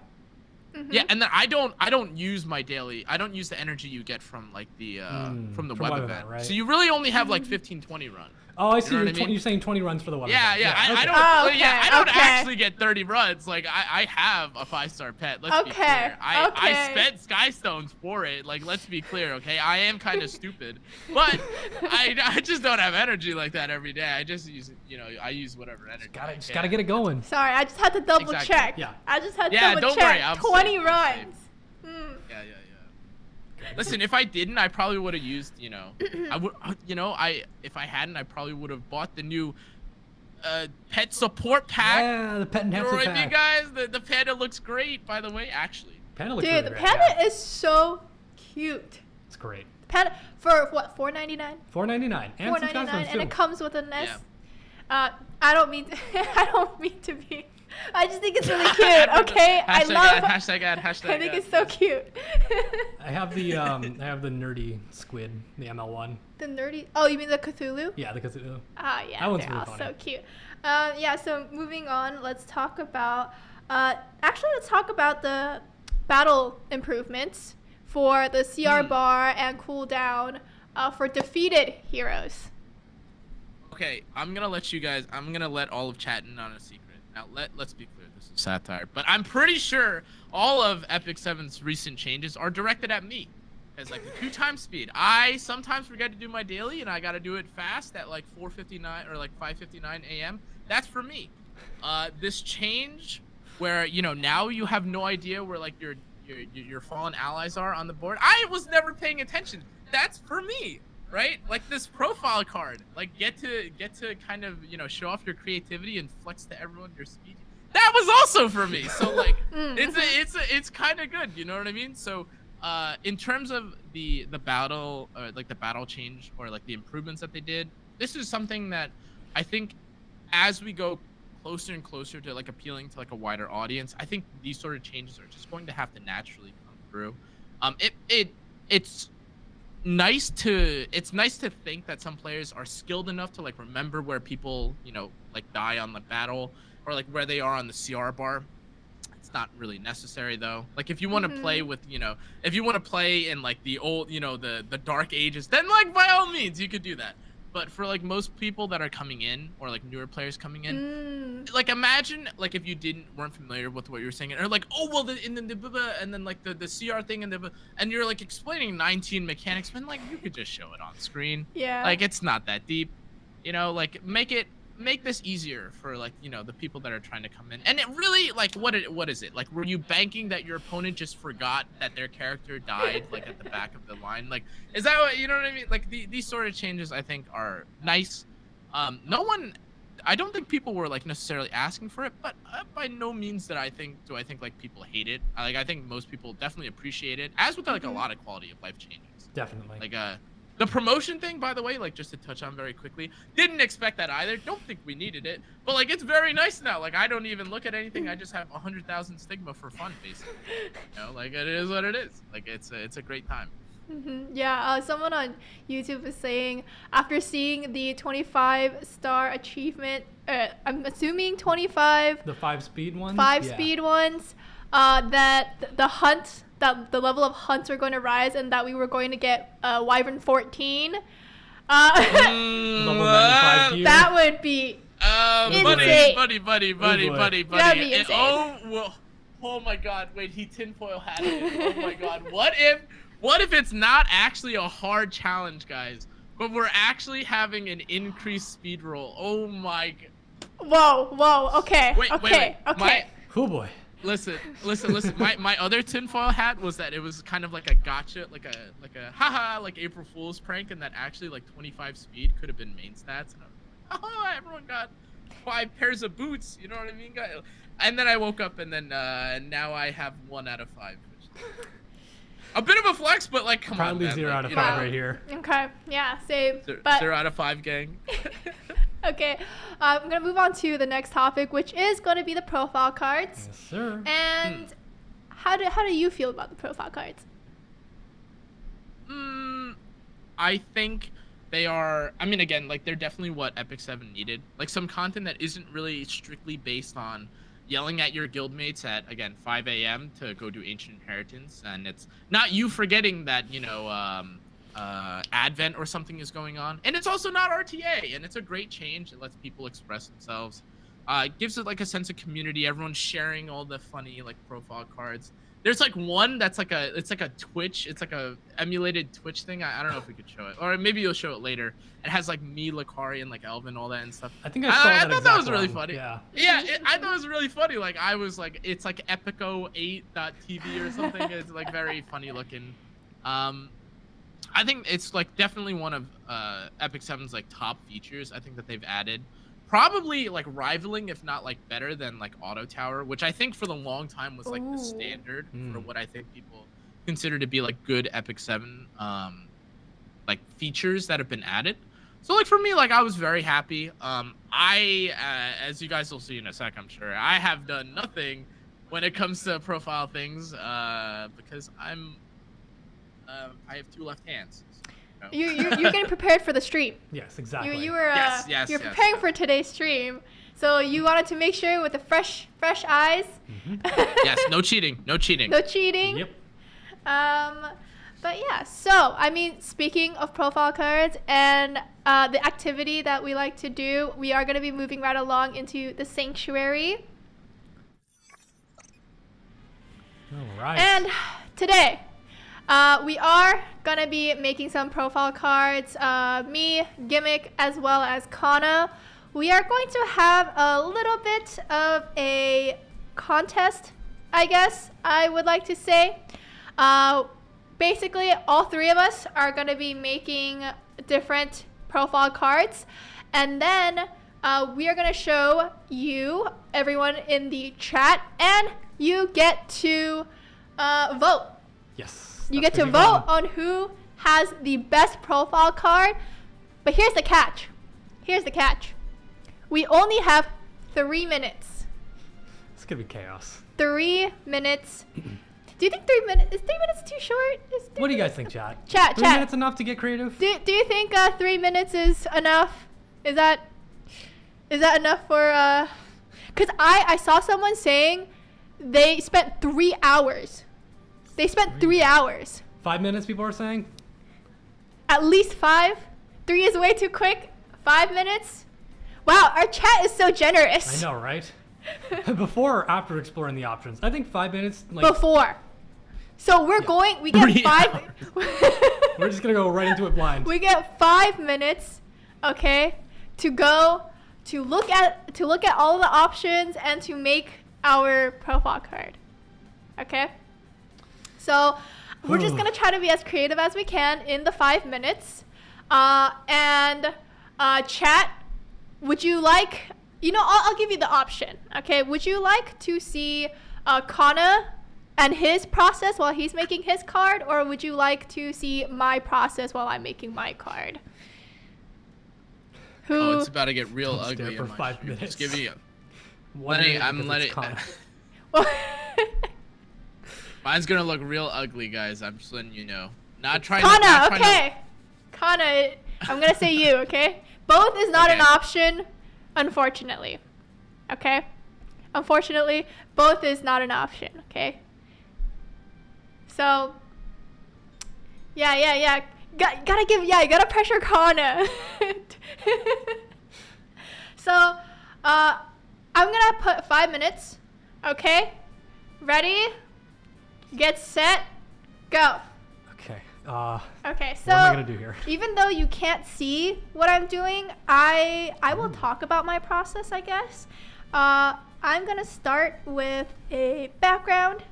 Yeah, and then I don't use my daily. I don't use the energy you get from like the from the web event. right? So you really only have like 15-20 run. Oh, I see. know You're, what I mean? you're saying 20 runs for the one. Yeah. Okay. I don't. Oh, I don't okay. actually get 30 runs. Like I have a 5-star pet. Let's be Okay, clear. I okay. spent sky stones for it. Like, let's be clear, okay? I am kind of stupid, but I just don't have energy like that every day. I just use I use whatever energy. Just gotta get it going. Sorry, I just had to double Exactly. check. Yeah. I just had to Yeah, double don't worry, check. I'm 20 safe, I'm runs. Yeah. Listen, if I didn't, I probably would have used, I would, if I hadn't, I probably would have bought the new pet support pack. Yeah, the pet enhancer Right, pack. you guys, the panda looks great, by the way, actually. Panda looks Dude, really the great, panda yeah. is so cute. It's great. Panda for what? $4.99. $4.99 and some $4.99, costumes and too. it comes with a nest. I don't mean to be. I just think it's really cute. Okay, I love. Hashtag ad. I think it's so cute. I have the nerdy squid, the ML1. The nerdy. Oh, you mean the Cthulhu? Yeah, because Ah, yeah, That one's they're really all funny. so cute. Yeah. So moving on, let's talk about. Let's talk about the battle improvements for the CR bar and cooldown for defeated heroes. Okay, I'm gonna let all of chat in on a secret. Now let's be clear, this is satire, but I'm pretty sure all of Epic 7's recent changes are directed at me. As like the 2 times speed. I sometimes forget to do my daily and I gotta do it fast at like 4:59 or like 5:59 a.m. That's for me. This change where now you have no idea where like your fallen allies are on the board. I was never paying attention. That's for me. Right? Like this profile card. Like get to kind of, show off your creativity and flex to everyone your speed. That was also for me. So like it's kind of good, you know what I mean? So in terms of the battle or like the battle change or like the improvements that they did, this is something that I think as we go closer and closer to like appealing to like a wider audience, I think these sort of changes are just going to have to naturally come through. It's nice to think that some players are skilled enough to like remember where people like die on the battle or like where they are on the CR bar. It's not really necessary though. Like if you want to play with if you want to play in like the old the dark ages, then like by all means you could do that. But for like most people that are coming in or like newer players coming in, like imagine like if you weren't familiar with what you were saying or like and then like the CR thing and you're like explaining 19 mechanics, but like you could just show it on screen. Yeah. Like it's not that deep, like make this easier for like the people that are trying to come in. And it really like what is it like? Were you banking that your opponent just forgot that their character died like at the back of the line? Like is that what what I mean? Like these sort of changes I think are nice. I don't think people were like necessarily asking for it, but by no means do I think like people hate it. I think most people definitely appreciate it, as with like a lot of quality of life changes. Definitely. The promotion thing, by the way, like just to touch on very quickly, didn't expect that either. Don't think we needed it, but like it's very nice now. Like I don't even look at anything. I just have 100,000 stigma for fun, basically. You know, like it is what it is. Like it's a great time. Yeah, someone on YouTube is saying after seeing the 25-star achievement, I'm assuming 25. The 5-speed ones. Speed ones. That that the level of hunts are going to rise, and that we were going to get Wyvern 14. Level 95 gear. That would be insane. buddy. That'd be insane. Oh my God! Wait, he tinfoil hatted it. Oh my God! What if it's not actually a hard challenge, guys, but we're actually having an increased speed roll? Oh my. Whoa. Okay. Wait. Oh boy. Listen. My other tinfoil hat was that it was kind of like a gotcha, like a haha, like April Fool's prank, and that actually like 25 speed could have been main stats. And I was like, everyone got 5 pairs of boots. You know what I mean, guys? And then I woke up, and then now I have 1 out of 5. Which a bit of a flex, but like, come on, man. 0 out of 5 right here. Okay. Yeah. Same. 0 out of 5, gang. Okay, I'm gonna move on to the next topic, which is going to be the profile cards. Yes, sir. And how do you feel about the profile cards? I think they are. I mean, again, like they're definitely what Epic 7 needed. Like some content that isn't really strictly based on yelling at your guildmates at, again, 5 a.m. to go do Ancient Inheritance, and it's not you forgetting that, you know, Advent or something is going on, and it's also not RTA, and it's a great change. It lets people express themselves. It gives it like a sense of community. Everyone's sharing all the funny like profile cards. There's like one that's like it's like a Twitch. It's like a emulated Twitch thing. I don't know if we could show it, or maybe you'll show it later. It has like me, Lakari, and like Elvin, all that and stuff. I think I saw that. I thought that was really funny. Yeah. I thought it was really funny. Like I was like, it's like Epico8.tv or something. It's like very funny looking. I think it's like definitely one of Epic 7's like top features. I think that they've added, probably like rivaling, if not like better than like Auto Tower, which I think for the long time was like the standard for what I think people consider to be like good Epic 7 like features that have been added. So like for me, like I was very happy. As you guys will see in a sec, I'm sure, I have done nothing when it comes to profile things because I have 2 left hands. So, you know. You're getting prepared for the stream. Yes, exactly. You were you're preparing for today's stream, so you wanted to make sure with the fresh eyes. Yes, no cheating. No cheating. Yep. But yeah, so I mean, speaking of profile cards and the activity that we like to do, we are going to be moving right along into the sanctuary. All right. And today, we are going to be making some profile cards. Me, Gimmick, as well as Cannaa. We are going to have a little bit of a contest, I guess I would like to say. Basically, all 3 of us are going to be making different profile cards. And then we are going to show you, everyone in the chat, and you get to vote. Yes. You get to vote on who has the best profile card. But here's the catch. We only have 3 minutes. It's going to be chaos. 3 minutes. Do you think 3 minutes? Is 3 minutes too short? What do you guys think, chat? Chat. 3 minutes enough to get creative? Do you think 3 minutes is enough? Is that enough for? Because I saw someone saying they spent 3 hours. They spent 3 hours. 5 minutes, people are saying? At least 5. 3 is way too quick. 5 minutes? Wow, our chat is so generous. I know, right? Before or after exploring the options? I think 5 minutes. Like, before. So we get 5. We're just going to go right into it blind. We get 5 minutes, okay, to go to look at all the options and to make our profile card. Okay? So we're just going to try to be as creative as we can in the 5 minutes. And chat, would you like, I'll give you the option. Okay, would you like to see Cannaa and his process while he's making his card, or would you like to see my process while I'm making my card? Oh, it's about to get real Don't stare ugly for in my 5 stream. minutes. Just give me One minute I'm because letting. it's Connor. Mine's gonna look real ugly, guys. I'm just letting you know. Not trying Cannaa, to. okay. Cannaa, I'm gonna say you, okay? Both is not an Okay. option, unfortunately. Okay? Unfortunately, both is not an option, okay? So, yeah. You gotta pressure Cannaa. So, I'm gonna put 5 minutes, okay? Ready? Get set, go. Okay. Okay, so What am I gonna do here? even though you can't see what I'm doing, I will talk about my process, I guess. I'm gonna start with a background.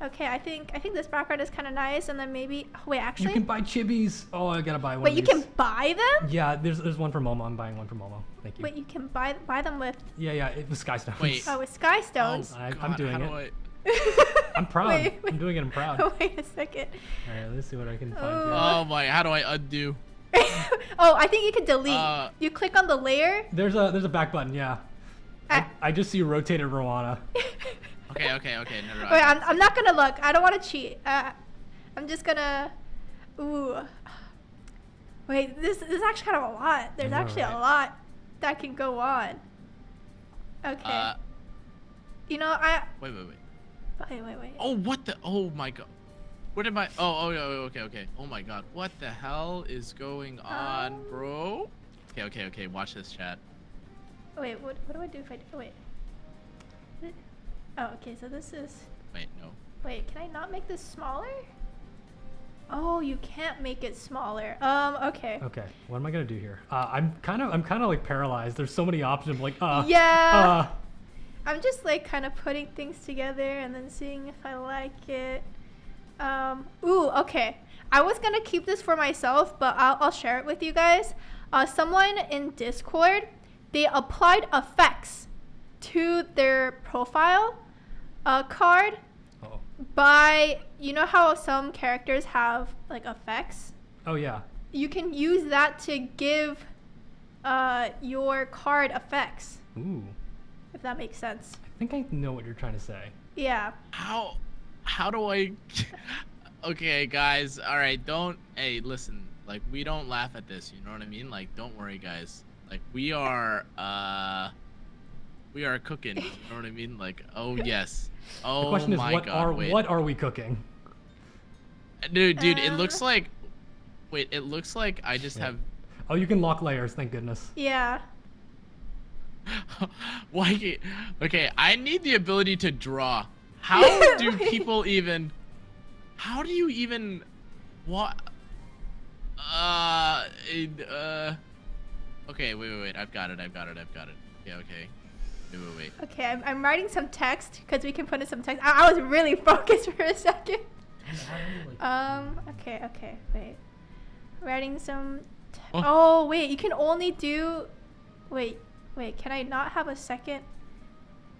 Okay, I think this background is kind of nice, and then maybe wait, You actually, can buy chibis. Oh, I gotta buy one. wait, of you these. can buy them? Yeah, there's one for Momo. I'm buying one for Momo. Thank you. Wait, you can buy them with Yeah, it was Sky Stones. Wait. with sky stones. I'm God, doing how it. do I- I'm proud. Wait. I'm doing it. I'm proud. Wait a second. All right, let's see what I can find. Oh. Here. Oh my! How do I undo? Oh, I think you can delete. You click on the layer. There's a back button. Yeah. I just see rotated Rowana. Okay. Never mind. Wait, I'm not gonna look. I don't want to cheat. I'm just gonna. Ooh. Wait, this is actually kind of a lot. There's know, actually right? a lot that can go on. Okay. You know, Wait. wait. Oh, what the? Oh my god. What am I? Oh, okay. Oh my god. What the hell is going on, bro? Okay. Watch this, chat. Wait, what do I do if I do? Wait. Oh, okay. So this is. Wait, no. Wait, can I not make this smaller? Oh, you can't make it smaller. Okay. Okay, what am I gonna do here? I'm kind of like paralyzed. There's so many options. I'm like, Yeah. I'm just like kind of putting things together and then seeing if I like it. Ooh, okay. I was gonna keep this for myself, but I'll share it with you guys. Someone in Discord, they applied effects to their profile card Oh. by, you know how some characters have like effects? Oh yeah. You can use that to give your card effects, Ooh. if that makes sense. I think I know what you're trying to say. Yeah. How do I? Okay, guys. All right. Hey, listen. Like, we don't laugh at this. You know what I mean? Like, don't worry, guys. Like, we are cooking. You know what I mean? Like, oh yes. Oh The question is, my what god. Wait. are we cooking? Dude, it looks like. Wait, it looks like I just Yeah. have. Oh, you can lock layers. Thank goodness. Yeah. Why? Okay, I need the ability to draw. How do people even? How do you even? What? Okay, wait. I've got it. Yeah, okay. Wait. Okay, I'm writing some text because we can put in some text. I was really focused for a second. Okay, wait. Writing some. Oh, wait, you can only do. Wait, can I not have a second?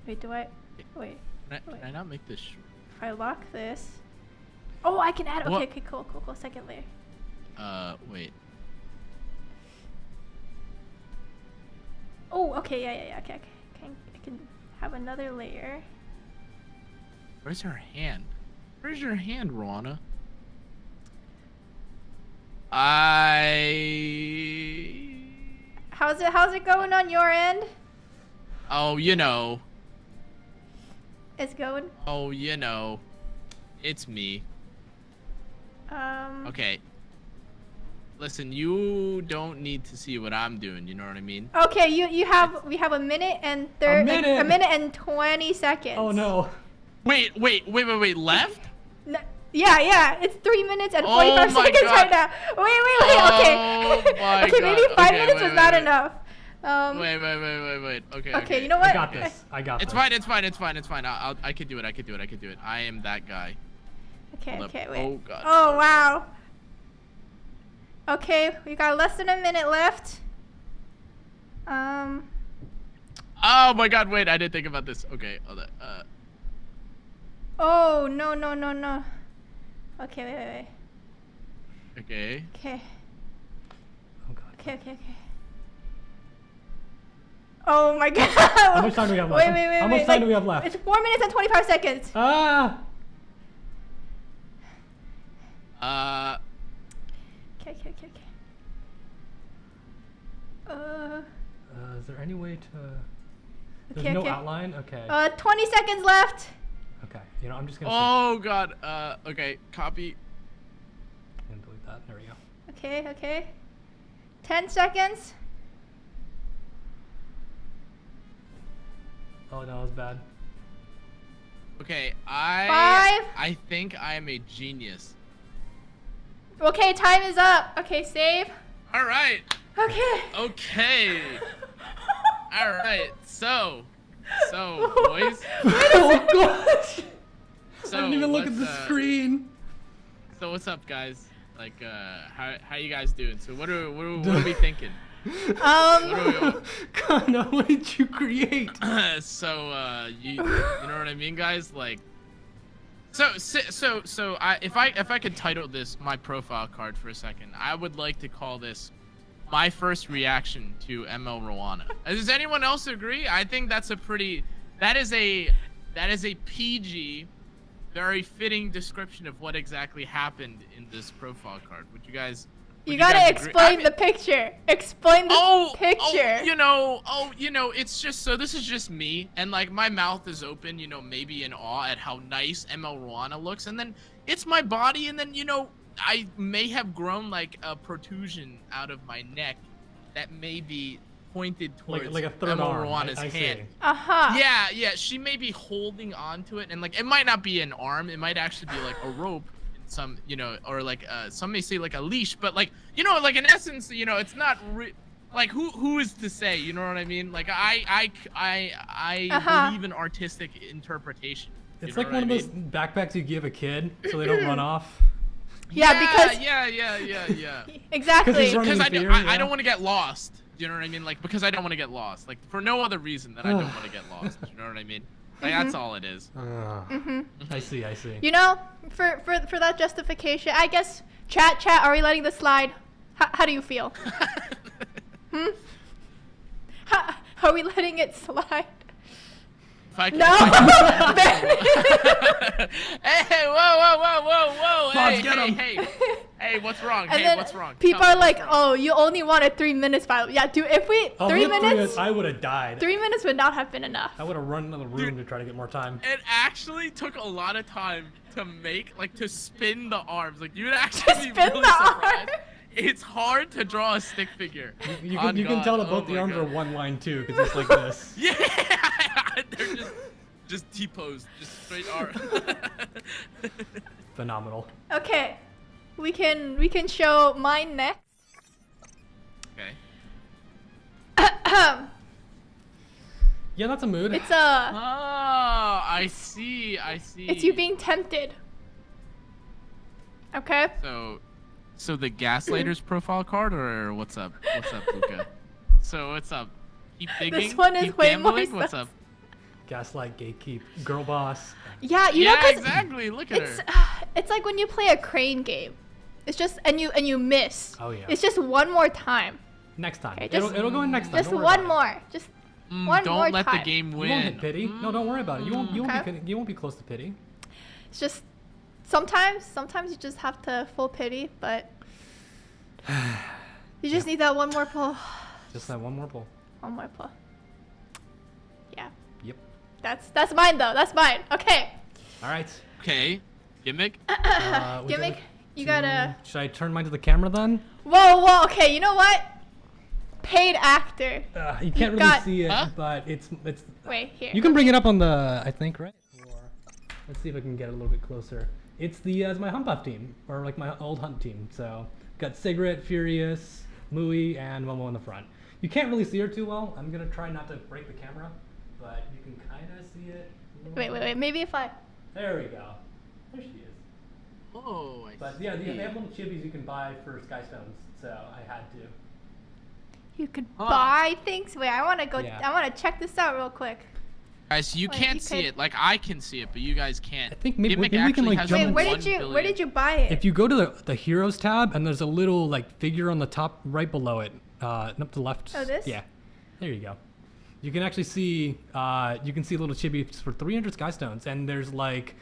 Wait, do I? Wait. Can I not make this short? If I lock this. Oh, I can add. What? Okay, cool. Second layer. Wait. Oh, okay, yeah. Okay. I can have another layer. Where's her hand? Where's your hand, Rana? How's it going on your end? Oh, you know. It's going. Oh, you know. It's me. Okay. Listen, you don't need to see what I'm doing. You know what I mean? Okay, we have a minute and a minute and 20 seconds. Oh no. Wait. Left? Yeah. It's 3 minutes and 45 Oh my seconds God. right now. Wait. Oh Okay. my Okay, maybe God. 5 Okay, minutes wait, was not wait. enough. Wait. Okay. Okay, you know what? I got this. It's fine. I could do it. I am that guy. Okay, Hold up. wait. Oh god. Oh wow. Okay, we got less than a minute left. Oh my god, wait, I didn't think about this. Okay, hold on. Oh, no, no, no, no. Okay, wait. Okay. Okay. Oh god. Okay. Oh my god. How much time do we have left? Wait. How much time do we have left? It's 4 minutes and 25 seconds. Ah! Okay. Is there any way to... There's Okay, no okay. outline? Okay. 20 seconds left. Okay. You know, I'm just gonna... Oh god. Okay. Copy. And delete that. There we go. Okay. 10 seconds. Oh, no, that was bad. Okay. 5. I think I am a genius. Okay, time is up. Okay, save. All right. Okay. Okay. All right. So boys. Oh gosh! So I didn't even look at the screen. So what's up, guys? Like, how you guys doing? So what are we thinking? Cannaa, what did you create? So you know what I mean, guys? Like, so if I could title this my profile card for a second, I would like to call this my first reaction to ML Rowana. Does anyone else agree? I think that is a PG, very fitting description of what exactly happened in this profile card. Would you guys? You gotta explain the picture. Explain the picture. It's just so this is just me, and like my mouth is open, maybe in awe at how nice ML Rowana looks, and then it's my body, and then I may have grown like a protrusion out of my neck that may be pointed towards like a third ML arm. Rowana's I hand. Uh-huh. Yeah, she may be holding on to it, and like it might not be an arm, it might actually be like a rope. Some or like some may say like a leash, but like like in essence it's not like who is to say, you know what I mean? Like I believe in artistic interpretation. It's like one of those backpacks you give a kid so they don't run off. Yeah, because yeah. Exactly. Because I don't want to get lost. Do you know what I mean? Like because I don't want to get lost. Like for no other reason than I don't want to get lost. You know what I mean? Like that's all it is. I see. For that justification, I guess chat, are we letting this slide? How do you feel? Are we letting it slide? No. Hey, whoa. Boss, get him. Hey, what's wrong? And What's wrong? People are like, oh, you only wanted 3 minutes, Violet. Yeah, dude, if we 3 minutes, I would have died. 3 minutes would not have been enough. I would have run into the room to try to get more time. It actually took a lot of time to spin the arms. Like you'd actually be really surprised. It's hard to draw a stick figure. You can tell that both the arms are one line too, because it's like this. Yeah, they're just T-posed, just straight arm. Phenomenal. Okay, we can show mine next. Okay. Yeah, that's a mood. It's Oh, I see. It's you being tempted. Okay. So the Gaslighter's profile card, or what's up? What's up, Luka? So what's up? Keep digging. This one is keep way more gambling? What's sus. up? Gaslight, gatekeep, girl boss. Yeah, you know, 'cause exactly. Look at her. it's like when you play a crane game. It's just and you miss. Oh yeah. It's just one more time. Next time. Okay, It'll go in next time. Just Don't worry one about more. Just one more Don't let time. the game it. win. You won't hit pity. No, don't worry about it. You Okay. won't be close to pity. It's just sometimes you just have to full pity, but you just need that one more pull. Just that one more pull. One more pull. Yeah. Yep. That's mine though. That's mine. Okay. All right. Okay. Gimmick. Gimmick. You gotta. Should I turn mine to the camera then? Whoa. Okay. You know what? Paid actor. You can't really got- see it, Huh? but it's. Wait here. You can bring it up on the, I think, right? Or let's see if I can get it a little bit closer. It's my Hump Buff team, or like my old Hunt team. So got Cigarette, Furious, Mui, and Momo in the front. You can't really see her too well. I'm gonna try not to break the camera, but you can kind of see it. Wait. Maybe if I. There we go. There she is. Oh, I But see. yeah, they have little chibis you can buy for Sky Stones, so I had to. You could buy things. Wait, I want to go. Yeah. I want to check this out real quick. Guys, you Wait, can't you see could- it. Like I can see it, but you guys can't. I think maybe Gimmick we can, actually like, has jump Wait, in- where did you buy it? If you go to the heroes tab and there's a little like figure on the top right below it, up to the left. Oh, this? Yeah, there you go. You can actually see little chibis for 300 sky stones, and there's like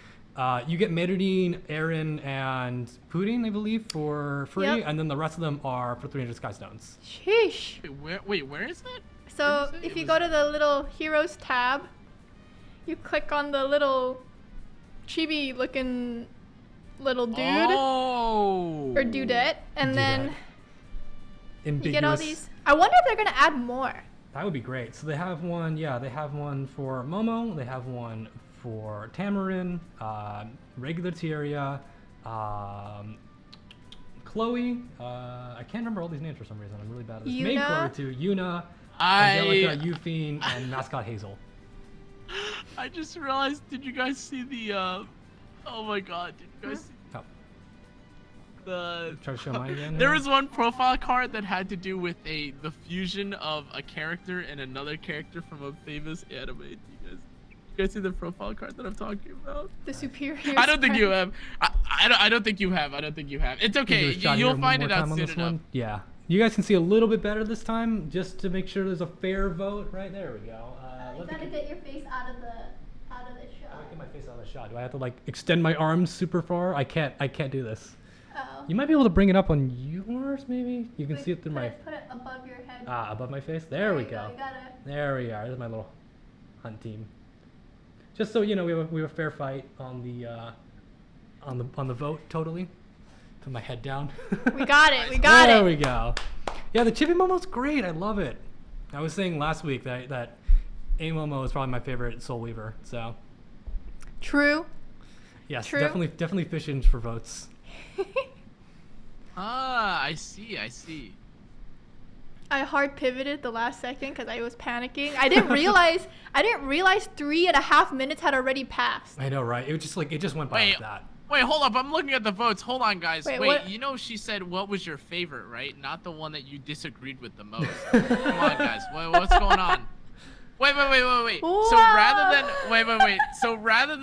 you get Metadine, Aaron, and Pudding, I believe, for free, Yep. and then the rest of them are for 300 sky stones. Sheesh. Wait, where is that? So Where did you say if it you was? go to the little heroes tab, you click on the little chibi looking little dude Oh. or dudette, and then Ambiguous. you get all these. I wonder if they're gonna add more. That would be great. So they have one, they have one for Momo, they have one for Tamarin, regular Tyria, Chloe. I can't remember all these names for some reason. I'm really bad at this. Main Yuna. Chloe too. Yuna, I Angelica, Euphine, and mascot Hazel. just realized. Did you guys see the? Oh my God! Did you guys see Oh, the? try to show mine again. There here. was one profile card that had to do with the fusion of a character and another character from a famous anime. You guys see the profile card that I'm talking about? The superior. I don't think you have. I don't think you have. I don't think you have. It's okay. Give it a shot You'll here one find more it out time on soon this enough. one. Yeah. You guys can see a little bit better this time, just to make sure there's a fair vote. Right there we go. You let me gotta get- get your face out of the shot. Get my face out of the shot. Do I have to like extend my arms super far? I can't do this. Oh. You might be able to bring it up on yours, maybe. You can see it through my Put it above your head. above my face. There we you go. You gotta. There we are. There's my little hunt team. Just so you know, we have a fair fight on the vote. Totally. Put my head down. We got it. We got there it. we go. Yeah, the Chibi Momo's great. I love it. I was saying last week that A Momo is probably my favorite Soul Weaver. So True. yes, True. definitely fishing for votes. Ah, I see. I see. I hard pivoted the last second because I was panicking. I didn't realize 3.5 minutes had already passed. I know, right? It just went by like that. Wait, hold up. I'm looking at the votes. Hold on, guys. Wait, Wait, what? you know she said what was your favorite, right? Not the one that you disagreed with the most. Come on, guys. What's going on? Wait. So rather than So rather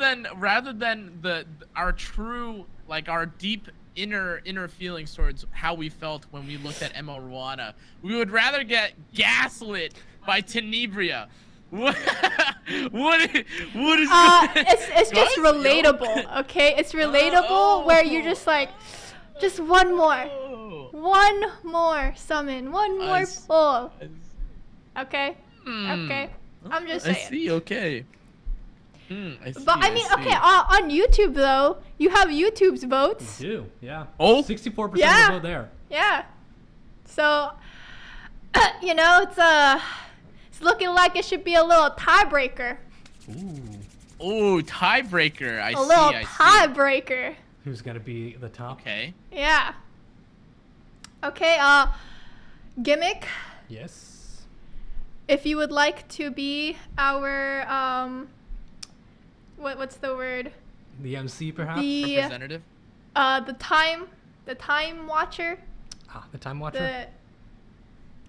than our true, like our deep inner feelings towards how we felt when we looked at Emma Ruana, we would rather get gaslit by Tenebria. What is It's just Guys, relatable, okay? It's relatable where you're just like, just one more summon, one more s- pull, okay? Okay, I'm just I saying. see. Okay. I see. But I mean, okay, on YouTube though, you have YouTube's votes. You do, yeah. Oh. 64% Yeah. of the vote there. Yeah. So, it's looking like it should be a little tiebreaker. Ooh. Oh, tiebreaker. I A see. little I see. tiebreaker. Who's gonna be the top? Okay. Yeah. Okay, Gimmick, Yes. if you would like to be our, what's the word? The MC perhaps. The Representative. the time watcher. The time watcher.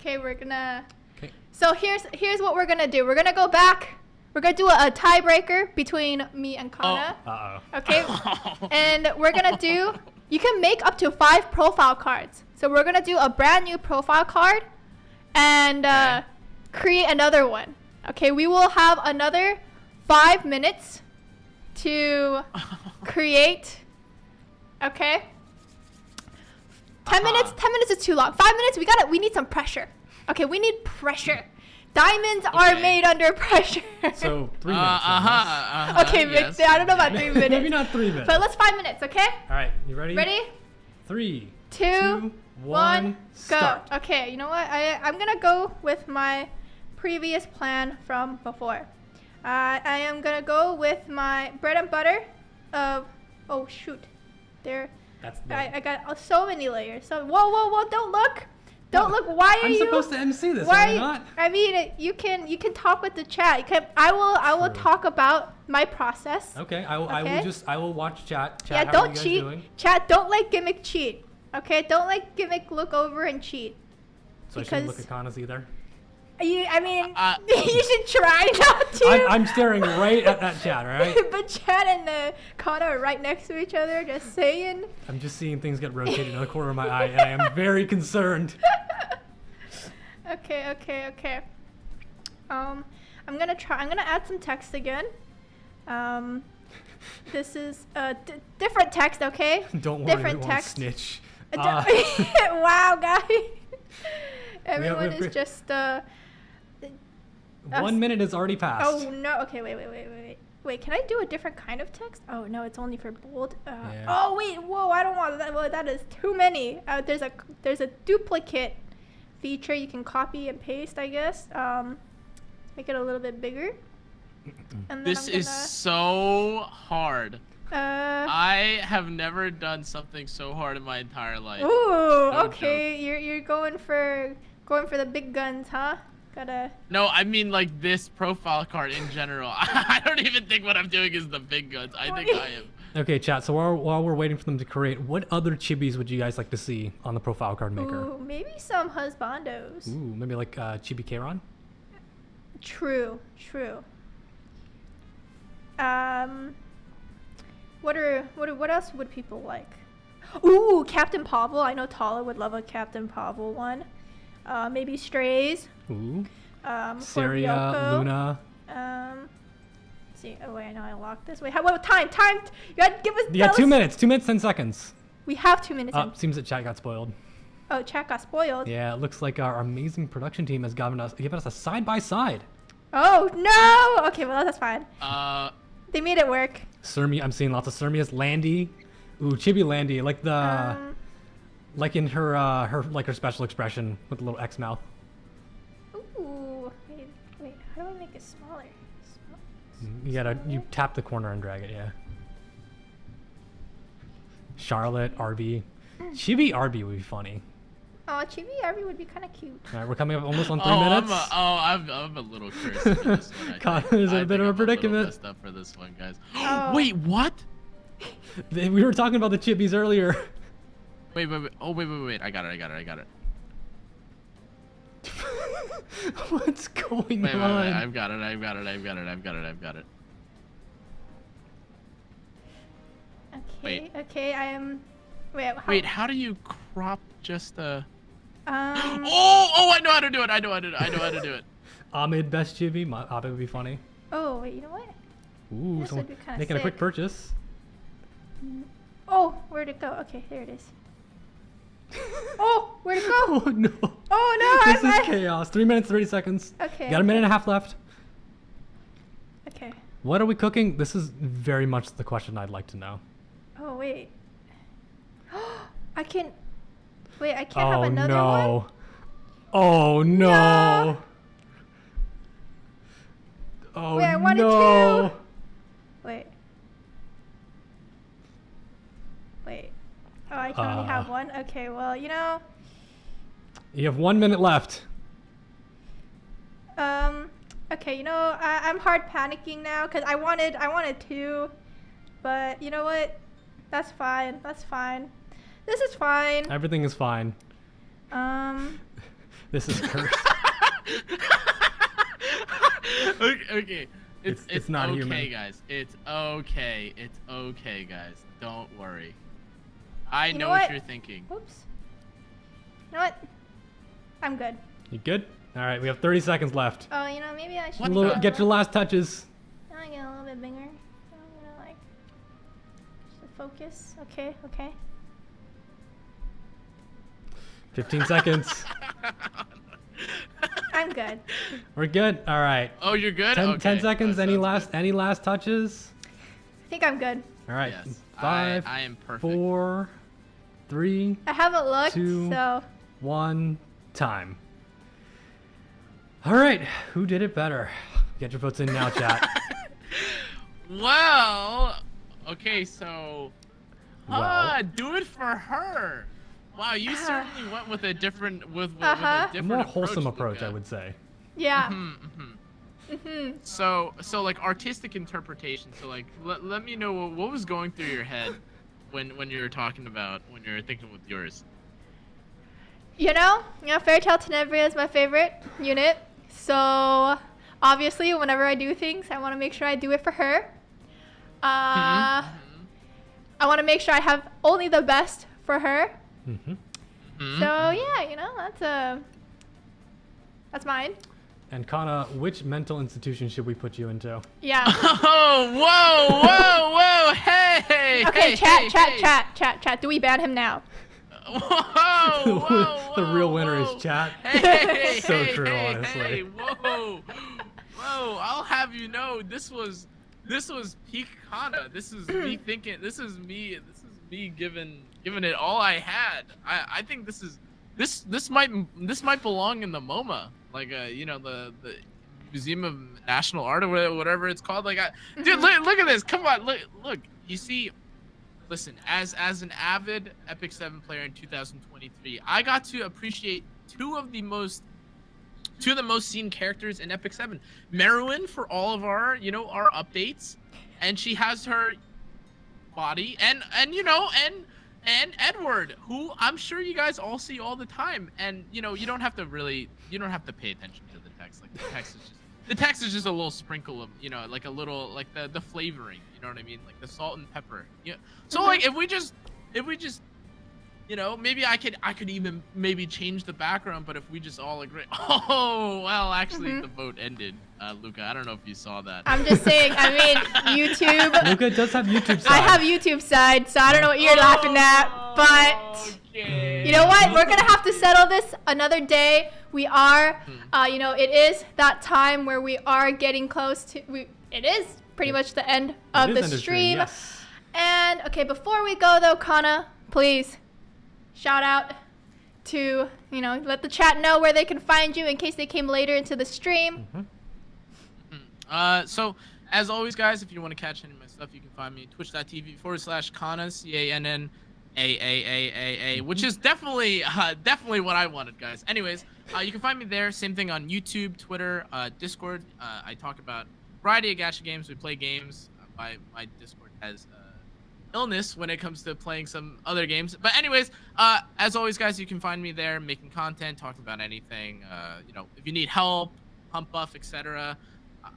Okay, we're gonna. Okay. So here's what we're gonna do. We're gonna go back. We're gonna do a tiebreaker between me and Cannaa. Uh oh. Okay. And we're gonna do. You can make up to 5 profile cards. So we're gonna do a brand new profile card, and Okay. create another one. Okay. We will have another 5 minutes to create. Okay. 10 minutes. 10 minutes is too long. 5 minutes. We need some pressure. Okay. We need pressure. Diamonds are Okay. made under pressure. So 3 minutes. then, yes? Okay, yes. Victor. I don't know about 3 minutes. Maybe not 3 minutes. But let's 5 minutes. Okay. All right, you ready? Ready? 3, 2, 1, go. start. Okay, you know what? I'm gonna go with my previous plan from before. I am gonna go with my bread and butter of. Oh shoot, there. That's I got so many layers. So whoa! Don't look! Don't look! Why are I'm you? supposed to MC this, Why? am I not? I mean, you can talk with the chat. You can. I will True. talk about my process. Okay, I Okay. will watch chat. Yeah, how are don't you guys cheat. doing? Chat, don't let Gimmick cheat. Okay, don't let Gimmick look over and cheat. So I shouldn't look because- at Kanna's either. I mean, you should try not to. I'm staring right at that chat, right? But Chad and Connor are right next to each other, just saying. I'm just seeing things get rotated in the corner of my eye, and I am very concerned. Okay. I'm gonna add some text again. This is different text, okay? Don't worry, different we won't text. snitch. Wow, guys. Everyone we- is just 1 minute has already passed. Oh no. Okay, wait. Can I do a different kind of text? Oh no, it's only for bold. Yeah. Oh wait, whoa! I don't want that. Well, that is too many. There's a duplicate feature you can copy and paste, I guess. Make it a little bit bigger. And then This is so hard. Uh. I have never done something so hard in my entire life. Ooh. No Okay. You're going for the big guns, huh? Gotta. No, I mean like this profile card in general. I don't even think what I'm doing is the big guns. I think I am. Okay, chat. So while we're waiting for them to create, what other chibis would you guys like to see on the profile card maker? Ooh, maybe some husbandos. Ooh, maybe like Chibi Keiron? True. What else would people like? Ooh, Captain Pavel. I know Tala would love a Captain Pavel one. Maybe Strays. Ooh. Syria, Saria, Luna. See. Oh wait, I know I locked this. Wait, what time? You gotta give us. Yeah, tell 2 us- minutes. 2 minutes, 10 seconds. We have 2 minutes. Oh, seems that chat got spoiled. Oh, chat got spoiled. Yeah, it looks like our amazing production team has given us a side by side. Oh no. Okay, well that's fine. They made it work. Surmi, I'm seeing lots of Surmias. Landy. Ooh, Chibi Landy, like the like in her special expression with the little X mouth. Ooh. Wait. How do I make it smaller? You tap the corner and drag it, yeah. Charlotte, Arby. Chibi Arby would be funny. Oh, Chibi Arby would be kind of cute. All right, we're coming up almost on 3 minutes. I'm a little cursed for this one. Connor's in a bit of a predicament. Messed up for this one, guys. Oh. Wait, what? We were talking about the chibis earlier. Wait. Oh, wait. I got it. What's going Wait, on? I've got it. Wait. Okay, I am. Wait, how do you crop just the? Um. Oh, I know how to do it. Ahmed best chibi. Ahmed would be funny. Oh wait, you know what? Ooh, This someone would be kinda making a quick sick. purchase. Oh, where'd it go? Okay, there it is. Oh, where'd it go? Oh no. Oh no! This is chaos. 3 minutes, 30 seconds. Okay. Got a minute and a half left. Okay. What are we cooking? This is very much the question I'd like to know. Oh wait. I can. Wait, I can't have Oh another no. one. Oh no. No. Oh Wait, I wanted no. two. Wait. Oh, I can only have one. Okay, well, you know. You have 1 minute left. Okay, you know, I'm hard panicking now because I wanted two, but you know what? That's fine. This is fine. Everything is fine. This is cursed. Okay. It's not okay, human. guys. It's okay, guys. Don't worry. I You know know what what? you're thinking. Whoops. You know what? I'm good. You good? All right, we have 30 seconds left. Oh, you know, maybe I should. What Little- the- get your last touches. Now I get a little bit bigger. So I'm gonna like just focus. Okay. 15 seconds. I'm good. We're good. All right. Oh, you're good. 10 Okay. seconds. That sounds Any last touches? I think I'm good. All right. Yes. 5, I am perfect. 4, 3, I haven't looked, 2. so 1, time. All right. Who did it better? Get your votes in now, chat. Well, okay, so Well. do it for her. Wow, you certainly went with a different with a Uh-huh. A different more wholesome approach, Luka. I would say. yeah. So like artistic interpretation. So like let me know what was going through your head when you were talking about when you were thinking with yours. You know, Fairy Tale Tenebria is my favorite unit. So obviously, whenever I do things, I want to make sure I do it for her. I want to make sure I have only the best for her. So yeah, you know, that's mine. And Cannaa, which mental institution should we put you into? Yeah. Oh, whoa, hey. Okay, hey, chat. Do we ban him now? Whoa, The real winner is chat. Hey, So hey, true, hey, honestly. hey, whoa. I'll have you know, this was peak Cannaa. This is me thinking. This is me giving it all I had. I think this might belong in the MoMA, like you know, the Museum of National Art or whatever it's called. Like, dude, look at this. Come on, look. You see. Listen, as an avid Epic 7 player in 2023, I got to appreciate two of the most seen characters in Epic 7. Meruin for all of our updates, and she has her body, and Edward, who I'm sure you guys all see all the time, and you don't have to pay attention to the text. Like the text is just a little sprinkle of like a little like the flavoring, you know what I mean, like the salt and pepper. Yeah. So like if we just maybe I could even maybe change the background, but if we just all agree. Oh well, actually the vote ended. Luka, I don't know if you saw that. I'm just saying. I mean, YouTube. Luka does have YouTube side. I have YouTube side, so I don't know what you're laughing at, but you know what? We're gonna have to settle this another day. We are, it is that time where we are getting close to. It is pretty much the end of the stream. Yes. And okay, before we go though, Cannaa, please shout out to let the chat know where they can find you in case they came later into the stream. So as always, guys, if you want to catch any of my stuff, you can find me at twitch.tv/Cannaa, CANNAAAAA, which is definitely what I wanted, guys. Anyways, you can find me there. Same thing on YouTube, Twitter, Discord. I talk about a variety of gacha games. We play games. My Discord has illness when it comes to playing some other games. But anyways, as always, guys, you can find me there making content, talking about anything. If you need help, pump buff, etc. I'm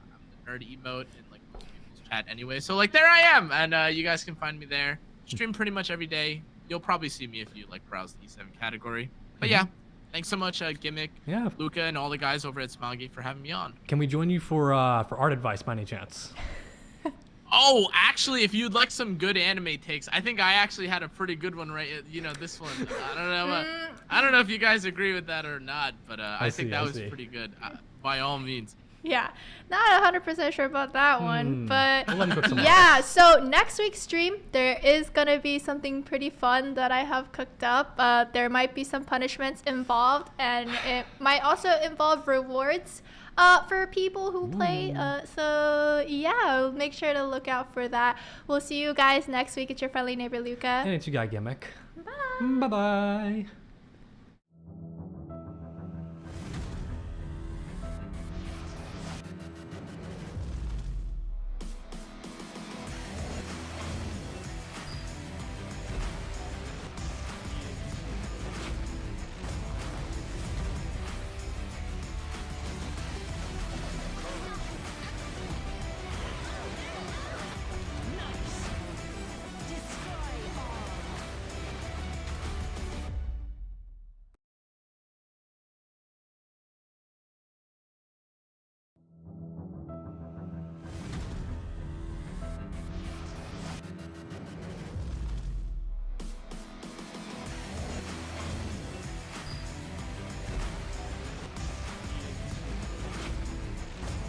the nerd emote in like most people's chat anyway. So like there I am, and you guys can find me there. Stream pretty much every day. You'll probably see me if you like browse the E7 category. But yeah, thanks so much, Gimmick, Luka, and all the guys over at Smilegate for having me on. Can we join you for art advice by any chance? Oh, actually, if you'd like some good anime takes, I think I actually had a pretty good one, right? This one. I don't know if you guys agree with that or not, but I think that was pretty good. By all means. Yeah, not 100% sure about that one, but We'll yeah. So next week's stream, there is gonna be something pretty fun that I have cooked up. There might be some punishments involved, and it might also involve rewards for people who play. So yeah, make sure to look out for that. We'll see you guys next week. It's your friendly neighbor Luka. And it's your guy Gimmick. Bye. Bye-bye.